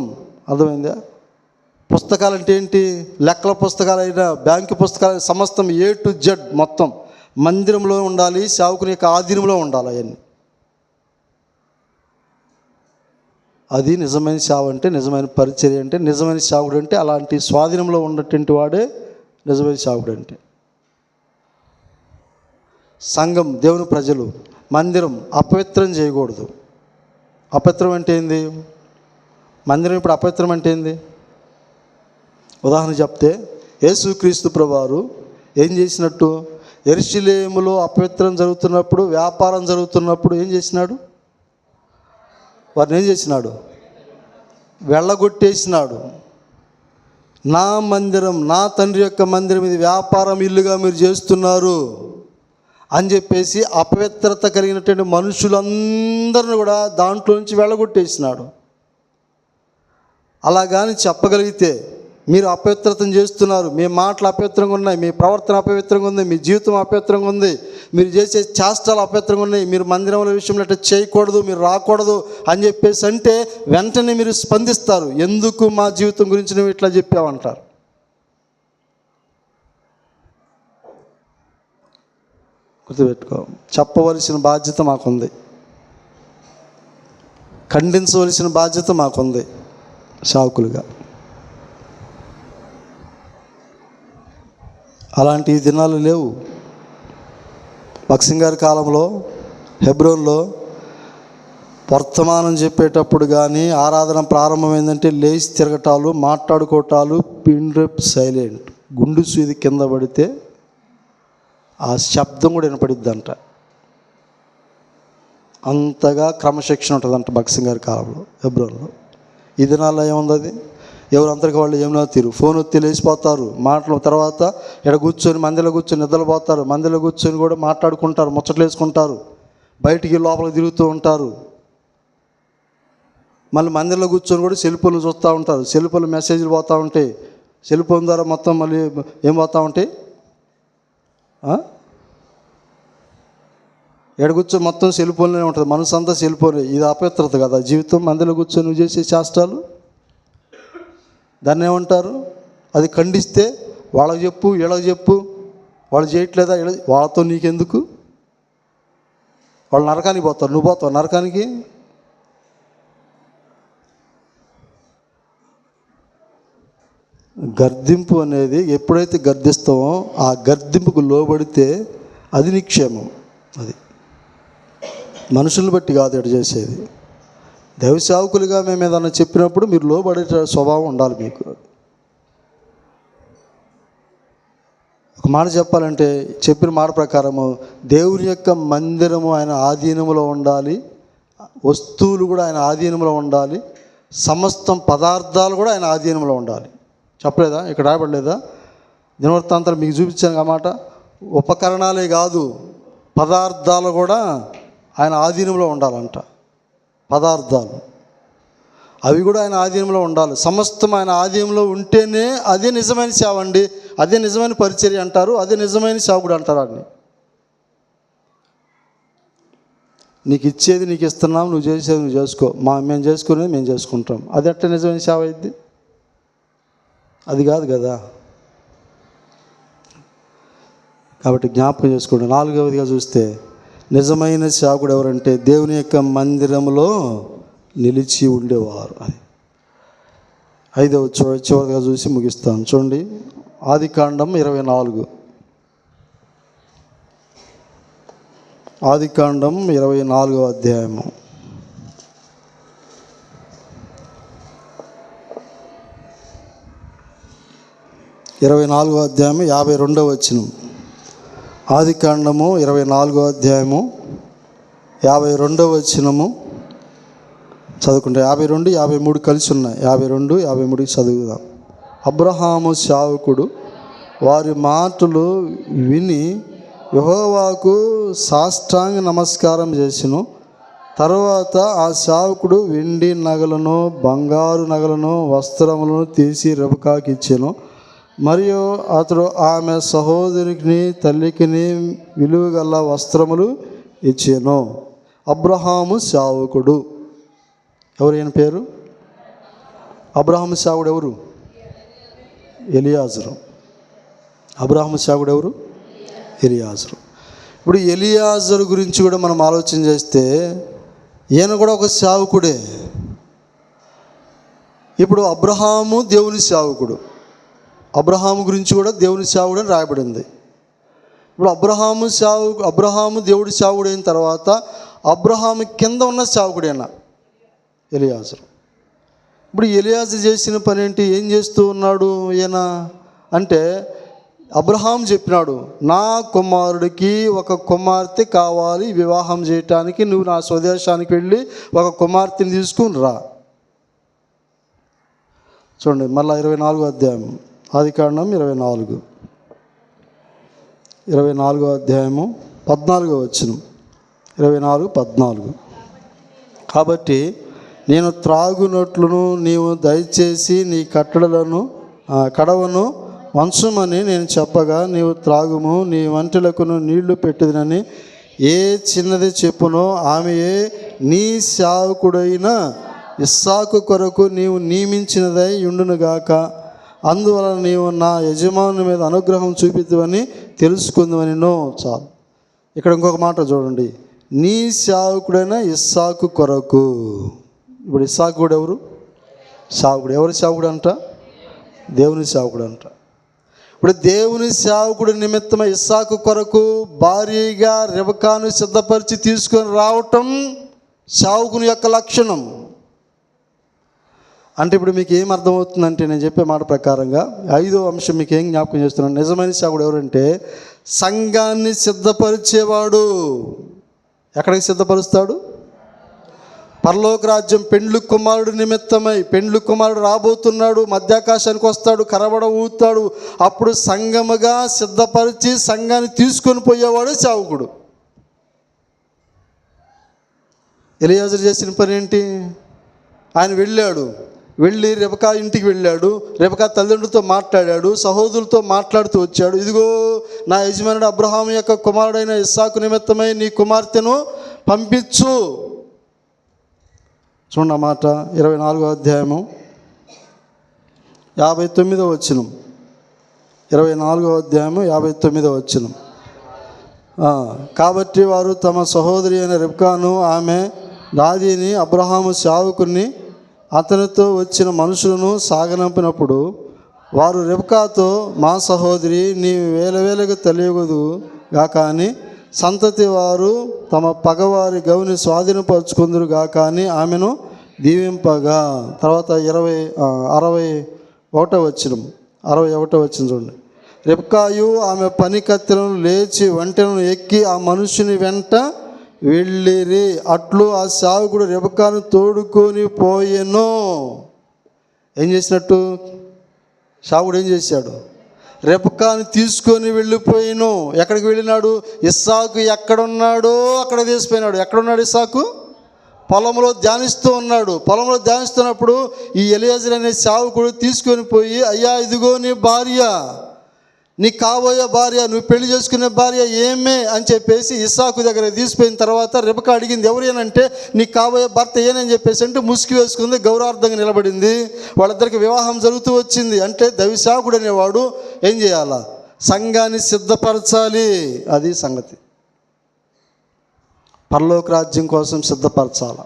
అర్థమైందా? పుస్తకాలు అంటే ఏంటి? లెక్కల పుస్తకాలైనా, బ్యాంకు పుస్తకాలు, సమస్తం A to Z మొత్తం మందిరంలో ఉండాలి, సేవకుని యొక్క ఆధీనంలో ఉండాలి. అవన్నీ అది నిజమైన సేవ అంటే, నిజమైన పరిచర్య అంటే, నిజమైన సేవకుడు అంటే అలాంటి స్వాధీనంలో ఉన్నటువంటి వాడే నిజమైన సేవకుడు అంటే. సంఘం, దేవుని ప్రజలు మందిరం అపవిత్రం చేయకూడదు. అపవిత్రం అంటే ఏంది? మందిరం ఇప్పుడు అపవిత్రం అంటే ఏంది? ఉదాహరణ చెప్తే, యేసుక్రీస్తు ప్రభువారు ఏం చేసినట్టు? యెరూషలేములో అపవిత్రం జరుగుతున్నప్పుడు, వ్యాపారం జరుగుతున్నప్పుడు ఏం చేసినాడు? వారిని ఏం చేసినాడు? వెళ్ళగొట్టేసినాడు. నా మందిరం, నా తండ్రి యొక్క మందిరం, ఇది వ్యాపారం ఇల్లుగా మీరు చేస్తున్నారు అని చెప్పేసి అపవిత్రత కలిగినటువంటి మనుషులందరిని కూడా దాంట్లో నుంచి వెళ్ళగొట్టేసినాడు. అలా కానీ చెప్పగలిగితే, మీరు అపవిత్రతం చేస్తున్నారు, మీ మాటలు అపవిత్రంగా ఉన్నాయి, మీ ప్రవర్తన అపవిత్రంగా ఉంది, మీ జీవితం అపవిత్రంగా ఉంది, మీరు చేసే చేష్టలు అపవిత్రంగా ఉన్నాయి, మీరు మందిరముల విషయంలో ఇట్లా చేయకూడదు, మీరు రాకూడదు అని చెప్పేసి అంటే వెంటనే మీరు స్పందిస్తారు. ఎందుకు మా జీవితం గురించి నువ్వు ఇట్లా చెప్పావంటారు. గుర్తుపెట్టుకో, చెప్పవలసిన బాధ్యత మాకుంది, ఖండించవలసిన బాధ్యత మాకుంది సేవకులుగా. అలాంటి దినాలు లేవు. భక్సింగ్ గారి కాలంలో హెబ్రోన్లో వర్తమానం చెప్పేటప్పుడు కానీ, ఆరాధన ప్రారంభమైందంటే లేచి తిరగటాలు, మాట్లాడుకోవటాలు, పిన్ సైలెంట్. గుండు సూది కింద పడితే ఆ శబ్దం కూడా వినపడిద్దంట. అంతగా క్రమశిక్షణ ఉంటుందంట భక్సింగ్ గారి కాలంలో హెబ్రోన్లో. ఈ దినాల్లో ఏముంది? అది ఎవరంతరికి వాళ్ళు ఏమన్నా తీరు, ఫోన్ వచ్చి లేచిపోతారు, మాటలు తర్వాత ఇక్కడ కూర్చొని మందిలో కూర్చొని నిద్రపోతారు, మందిలో కూర్చొని కూడా మాట్లాడుకుంటారు, ముచ్చట్లు వేసుకుంటారు, బయటికి లోపలికి తిరుగుతూ ఉంటారు. మళ్ళీ మందిలో కూర్చొని కూడా సెల్ ఫోన్లు చూస్తూ ఉంటారు, సెల్ ఫోన్లు మెసేజ్లు పోతూ ఉంటాయి, సెల్ ఫోన్ ద్వారా మొత్తం మళ్ళీ ఏం పోతూ ఉంటాయి, ఎక్కడ కూర్చొని మొత్తం సెల్ ఫోన్లోనే ఉంటుంది, మనసు అంతా సెల్ ఫోనే. ఇది అపవిత్రత కదా జీవితం. మందిలో కూర్చొని నువ్వు చేసే చేష్టాలు దాన్ని ఏమంటారు? అది ఖండిస్తే వాళ్ళకి చెప్పు, వీళ్ళకి చెప్పు, వాళ్ళు చేయట్లేదా, వాళ్ళతో నీకెందుకు? వాళ్ళు నరకానికి పోతారు, నువ్వు పోతావు నరకానికి. గర్దింపు అనేది ఎప్పుడైతే గర్దిస్తామో ఆ గర్దింపుకు లోబడితే అది నిక్షేమం. అది మనుషులను బట్టి కాదు ఎటు చేసేది. దైవ సేవకులుగా మేము ఏదన్నా చెప్పినప్పుడు మీరు లోబడే స్వభావం ఉండాలి మీకు. ఒక మాట చెప్పాలంటే, చెప్పిన మాట ప్రకారము దేవుని యొక్క మందిరము ఆయన ఆధీనంలో ఉండాలి, వస్తువులు కూడా ఆయన ఆధీనంలో ఉండాలి, సమస్తం పదార్థాలు కూడా ఆయన ఆధీనంలో ఉండాలి. చెప్పలేదా? ఇక్కడ రాయబడలేదా? దినవృత్తాంతాలు మీకు చూపించాను అన్నమాట. ఉపకరణాలే కాదు, పదార్థాలు కూడా ఆయన ఆధీనంలో ఉండాలంట. పదార్థాలు అవి కూడా ఆయన ఆధీనంలో ఉండాలి. సమస్తం ఆయన ఆధీనంలో ఉంటేనే అదే నిజమైన సేవ అండి, అదే నిజమైన పరిచర్య అంటారు, అదే నిజమైన సేవకుడు అంటారు. అని నీకు ఇచ్చేది నీకు ఇస్తున్నాం, నువ్వు చేసేది నువ్వు చేసుకో, మేము చేసుకునేది మేము చేసుకుంటాం. అది ఎట్లా నిజమైన సేవ అయింది? అది కాదు కదా. కాబట్టి జ్ఞాపకం చేసుకోండి. 4వదిగా చూస్తే నిజమైన సేవకుడు ఎవరంటే దేవుని యొక్క మందిరంలో నిలిచి ఉండేవారు. 5వ చివరిగా చూసి ముగిస్తాను. చూడండి, ఆదికాండం 24. ఆదికాండం 24వ అధ్యాయము. ఇరవై 52వ వచనం. ఆదికాండము 24వ అధ్యాయము 52వ వచనము చదువుకుంటే 52, 53 కలిసి ఉన్నాయి. 52, 53 చదువుదాం. అబ్రహాము సేవకుడు వారి మాటలు విని యెహోవాకు సాష్టాంగ నమస్కారం చేసెను. తర్వాత ఆ సేవకుడు వెండి నగలను, బంగారు నగలను, వస్త్రములను తీసి రెబెకాకి ఇచ్చెను. మరియు అతడు ఆమె సహోదరికి తల్లికిని విలువగల వస్త్రములు ఇచ్చెను. అబ్రహాము సేవకుడు ఎవరు? ఈయన పేరు అబ్రహాము సేవకుడు ఎవరు? ఎలియాజరు. అబ్రహాము సేవకుడు ఎవరు? ఎలియాజరు. ఇప్పుడు ఎలియాజరు గురించి కూడా మనం ఆలోచన చేస్తే ఈయన కూడా ఒక సేవకుడే. ఇప్పుడు అబ్రహాము దేవుని సేవకుడు, అబ్రహాము గురించి కూడా దేవుని సేవకుడు అని రాయబడింది. ఇప్పుడు అబ్రహాము దేవుడి సేవకుడు అయిన తర్వాత అబ్రహాము కింద ఉన్న సేవకుడైనా ఎలియాజరు. ఇప్పుడు ఎలియాజరు చేసిన పని ఏంటి? ఏం చేస్తూ ఉన్నాడు ఈయన అంటే, అబ్రహాం చెప్పినాడు, నా కుమారుడికి ఒక కుమార్తె కావాలి, వివాహం చేయటానికి నువ్వు నా స్వదేశానికి వెళ్ళి ఒక కుమార్తెని తీసుకుని రా. చూడండి మళ్ళీ 24వ అధ్యాయం, ఆదికాండం 24వ అధ్యాయము 14వ వచనం, 24:14. కాబట్టి నేను త్రాగునట్లును నీవు దయచేసి నీ కడవను వంశమని నేను చెప్పగా నీవు త్రాగుము, నీ వంటలకును నీళ్లు పెట్టినని ఏ చిన్నది చెప్పునో ఆమెయే నీ సేవకుడైన ఇస్సాకు కొరకు నీవు నియమించినదై ఉండునుగాక. అందువలన నీవు నా యజమాని మీద అనుగ్రహం చూపిద్దువని తెలుసుకుందువని. చాలు. ఇక్కడ ఇంకొక మాట చూడండి, నీ సేవకుడైన ఇస్సాకు కొరకు. ఇప్పుడు ఇస్సాకుడు ఎవరు? సేవకుడు. ఎవరి సేవకుడు అంట? దేవుని సేవకుడు అంట. ఇప్పుడు దేవుని సేవకుడు నిమిత్తమై ఇస్సాకు కొరకు భారీగా రెబెకాను సిద్ధపరిచి తీసుకొని రావటం సేవకుని యొక్క లక్షణం. అంటే ఇప్పుడు మీకు ఏం అర్థమవుతుందంటే, నేను చెప్పే మాట ప్రకారంగా 5వ అంశం మీకు ఏం జ్ఞాపకం చేస్తున్నాను? నిజమైన సేవకుడు ఎవరంటే సంఘాన్ని సిద్ధపరిచేవాడు. ఎక్కడికి సిద్ధపరుస్తాడు? పరలోక రాజ్యం పెండ్లి కుమారుడు నిమిత్తమై. పెండ్లి కుమారుడు రాబోతున్నాడు, మధ్యాకాశానికి వస్తాడు, కరబడ ఊతాడు. అప్పుడు సంఘముగా సిద్ధపరిచి సంఘాన్ని తీసుకొని పోయేవాడు సేవకుడు. ఎలియాజరు చేసిన పని ఏంటి? ఆయన వెళ్ళి రెబెకా ఇంటికి వెళ్ళాడు, రెబెకా తల్లిదండ్రులతో మాట్లాడాడు, సహోదరులతో మాట్లాడుతూ వచ్చాడు. ఇదిగో నా యజమానుడు అబ్రహాము యొక్క కుమారుడైన ఇస్సాకు నిమిత్తమై నీ కుమార్తెను పంపించు. చూడండి మాట 24వ అధ్యాయము 59వ వచనం. 24వ అధ్యాయము 59వ వచనం. కాబట్టి వారు తమ సహోదరి అయిన రెబెకాను ఆమె దాదిని అబ్రహాము సేవకుని అతనితో వచ్చిన మనుషులను సాగనంపినప్పుడు వారు రెబెకాతో, మా సహోదరి నీవు వేలవేలకు తెలియదు గాక అని సంతతి వారు తమ పగవారి గవిని స్వాధీనపరుచుకుందరు గాక అని ఆమెను దీవింపగా. తర్వాత 61వ వచనం చూడండి. రెబెకాయు ఆమె పని కత్తెలను లేచి వంటెలను ఎక్కి ఆ మనుషుని వెంట వెళ్ళిరి. అట్లు ఆ సేవకుడు రెబెకాను తోడుకొని పోయెను. ఏం చేసినట్టు? సేవకుడు ఏం చేశాడు? రెబెకాను తీసుకొని వెళ్ళిపోయాను. ఎక్కడికి వెళ్ళినాడు? ఇస్సాకు ఎక్కడున్నాడో అక్కడ తీసిపోయినాడు. ఎక్కడున్నాడు ఇస్సాకు? పొలంలో ధ్యానిస్తూ ఉన్నాడు. పొలంలో ధ్యానిస్తున్నప్పుడు ఈ ఎలియాజరు అనే సేవకుడు తీసుకొని పోయి, అయ్యా ఇదిగో నీ భార్య, నీ కాబోయే భార్య, నువ్వు పెళ్లి చేసుకునే భార్య ఏమే అని చెప్పేసి ఇస్సాకు దగ్గర తీసిపోయిన తర్వాత రెబెకా అడిగింది, ఎవరేనంటే నీ కాబోయే భర్త ఏనని చెప్పేసి అంటే ముసుగు వేసుకుంది, గౌరవార్థంగా నిలబడింది. వాళ్ళిద్దరికి వివాహం జరుగుతూ వచ్చింది. అంటే దైవ సేవకుడు అనేవాడు ఏం చేయాలా? సంఘాన్ని సిద్ధపరచాలి. అది సంగతి. పరలోక రాజ్యం కోసం సిద్ధపరచాల,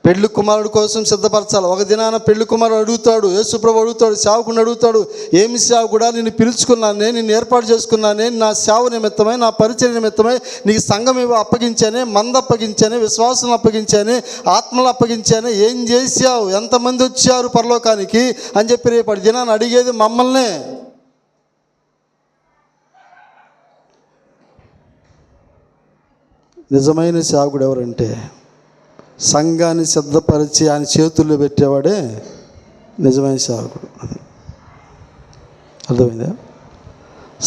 పెళ్లి కుమారుడు కోసం సిద్ధపరచాలి. ఒక దినాన పెళ్లి కుమారుడు అడుగుతాడు, యేసుప్రభు అడుగుతాడు, సేవకుని అడుగుతాడు, ఏమి సేవకుడా నిన్ను పిలుచుకున్నానే, నిన్ను ఏర్పాటు చేసుకున్నానే, నా సేవ నిమిత్తమై, నా పరిచయ నిమిత్తమై నీకు సంఘం అప్పగించానే, మంద అప్పగించానే, విశ్వాసం అప్పగించానే, ఆత్మలు అప్పగించానే, ఏం చేశావు, ఎంతమంది వచ్చారు పరలోకానికి అని చెప్పి రేపటి దినాన్ని అడిగేది మమ్మల్నే. నిజమైన సేవకుడు ఎవరంటే సంఘాన్ని సిద్ధపరిచి ఆయన చేతుల్లో పెట్టేవాడే నిజమైన సేవకుడు. అర్థమైందా?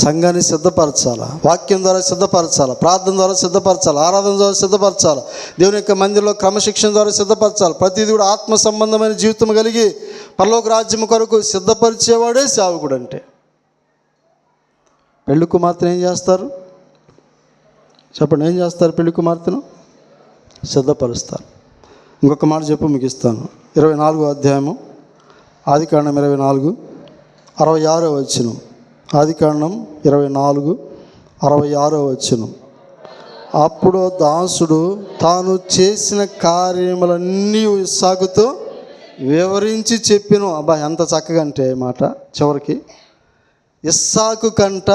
సంఘాన్ని సిద్ధపరచాలా, వాక్యం ద్వారా సిద్ధపరచాలా, ప్రార్థన ద్వారా సిద్ధపరచాలి, ఆరాధన ద్వారా సిద్ధపరచాలి, దేవుని యొక్క మందిరంలో క్రమశిక్షణ ద్వారా సిద్ధపరచాలి. ప్రతిదీ కూడా ఆత్మ సంబంధమైన జీవితం కలిగి పరలోక రాజ్యం కొరకు సిద్ధపరిచేవాడే సేవకుడు. అంటే పెళ్లి కుమార్తెను ఏం చేస్తారు చెప్పండి? ఏం చేస్తారు? పెళ్లి కుమార్తెను సిద్ధపరుస్తారు. ఇంకొక మాట చెప్పు ముగిస్తాను. 24వ అధ్యాయము ఆదికాండం 24:66 వచనం. ఆదికాండం 24:66 వచనం. అప్పుడు దాసుడు తాను చేసిన కార్యములన్నీ ఇస్సాకుతో వివరించి చెప్పెను. అబ్బా ఎంత చక్కగా అంటే మాట చివరికి ఇస్సాకు కంట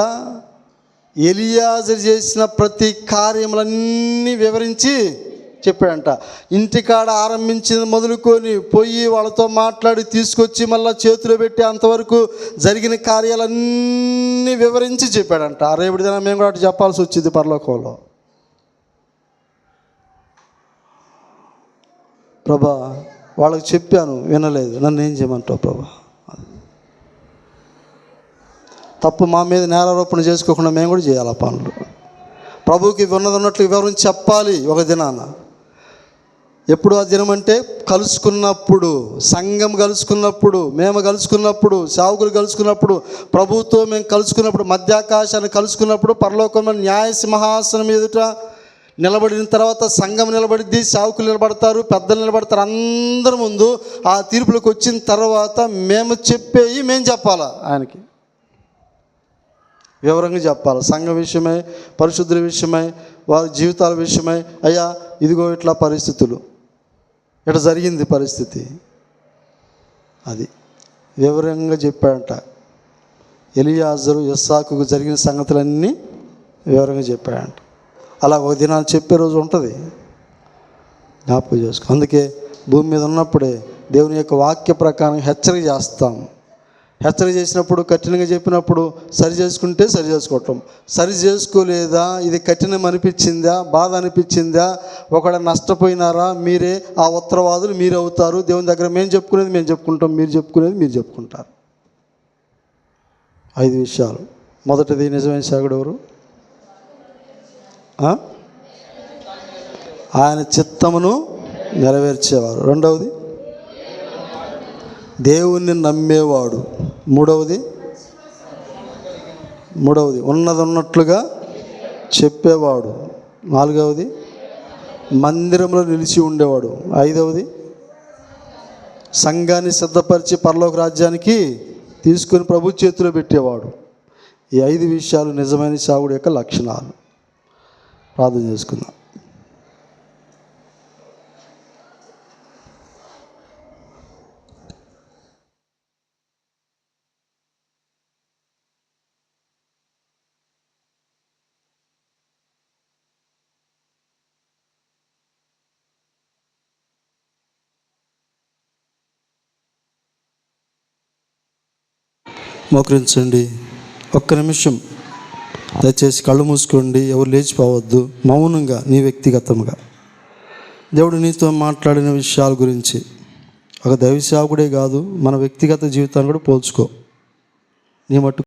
ఎలియాజరు చేసిన ప్రతి కార్యములన్నీ వివరించి చెప్పాడంట. ఇంటికాడ ఆరంభించింది మొదలుకొని పోయి వాళ్ళతో మాట్లాడి తీసుకొచ్చి మళ్ళీ చేతిలో పెట్టి అంతవరకు జరిగిన కార్యాలన్నీ వివరించి చెప్పాడంట. రేపటి దిన మేము కూడా అటు చెప్పాల్సి వచ్చింది పరలోకంలో. ప్రభా వాళ్ళకి చెప్పాను, వినలేదు, నన్ను ఏం చేయమంటావు ప్రభా? తప్పు మా మీద నేరారోపణ చేసుకోకుండా మేము కూడా చేయాలి ఆ పనులు. ప్రభువుకి ఉన్నట్లు వివరించి చెప్పాలి ఒక దినాన. ఎప్పుడు ఆ దినం అంటే కలుసుకున్నప్పుడు, సంఘం కలుసుకున్నప్పుడు, మేము కలుసుకున్నప్పుడు, సేవకులు కలుసుకున్నప్పుడు, ప్రభువుతో మేము కలుసుకున్నప్పుడు, మధ్యాకాశాన్ని కలుసుకున్నప్పుడు, పరలోకంలో న్యాయ సింహాసనం ఎదుట నిలబడిన తర్వాత సంఘం నిలబడిద్ది, సేవకులు నిలబడతారు, పెద్దలు నిలబడతారు. అందరి ముందు ఆ తీర్పులకు వచ్చిన తర్వాత మేము చెప్పేవి మేము చెప్పాలా, ఆయనకి వివరంగా చెప్పాలి. సంఘం విషయమై, పరిశుద్ధుల విషయమై, వారి జీవితాల విషయమై, అయ్యా ఇదిగో ఇట్లా పరిస్థితులు, ఇట్లా జరిగింది పరిస్థితి, అది వివరంగా చెప్పాడంట. ఎలియాజరు ఇస్సాకుకు జరిగిన సంగతులన్నీ వివరంగా చెప్పాడంట. అలా ఒక దినాలు చెప్పే రోజు ఉంటుంది, జ్ఞాపకం చేసుకో. అందుకే భూమి మీద ఉన్నప్పుడే దేవుని యొక్క వాక్య ప్రకారం హెచ్చరిక చేస్తాం. హెచ్చరిక చేసినప్పుడు, కఠినంగా చెప్పినప్పుడు సరి చేసుకుంటే సరి చేసుకోవటం, సరి చేసుకోలేదా, ఇది కఠినం అనిపించిందా, బాధ అనిపించిందా, ఒకడ నష్టపోయినారా, మీరే ఆ ఉత్తరవాదులు మీరే అవుతారు. దేవుని దగ్గర మేము చెప్పుకునేది మేము చెప్పుకుంటాం, మీరు చెప్పుకునేది మీరు చెప్పుకుంటారు. 5 విషయాలు. మొదటిది, నిజమైన సేవకుడు ఎవరు? ఆయన చిత్తమును నెరవేర్చేవారు. రెండవది, దేవుణ్ణి నమ్మేవాడు. మూడవది ఉన్నది ఉన్నట్లుగా చెప్పేవాడు. నాలుగవది, మందిరంలో నిలిచి ఉండేవాడు. ఐదవది, సంఘాన్ని సిద్ధపరిచి పరలోక రాజ్యానికి తీసుకొని ప్రభు చేతిలో పెట్టేవాడు. ఈ 5 విషయాలు నిజమైన సేవకుడి యొక్క లక్షణాలు. ప్రార్థన చేసుకుందాం. మోకరించండి. ఒక్క నిమిషం దయచేసి కళ్ళు మూసుకోండి. ఎవరు లేచిపోవద్దు. మౌనంగా నీ వ్యక్తిగతంగా దేవుడు నీతో మాట్లాడిన విషయాల గురించి, ఒక దైవ సేవకుడే కాదు, మన వ్యక్తిగత జీవితాన్ని కూడా పోల్చుకో. నీ మట్టు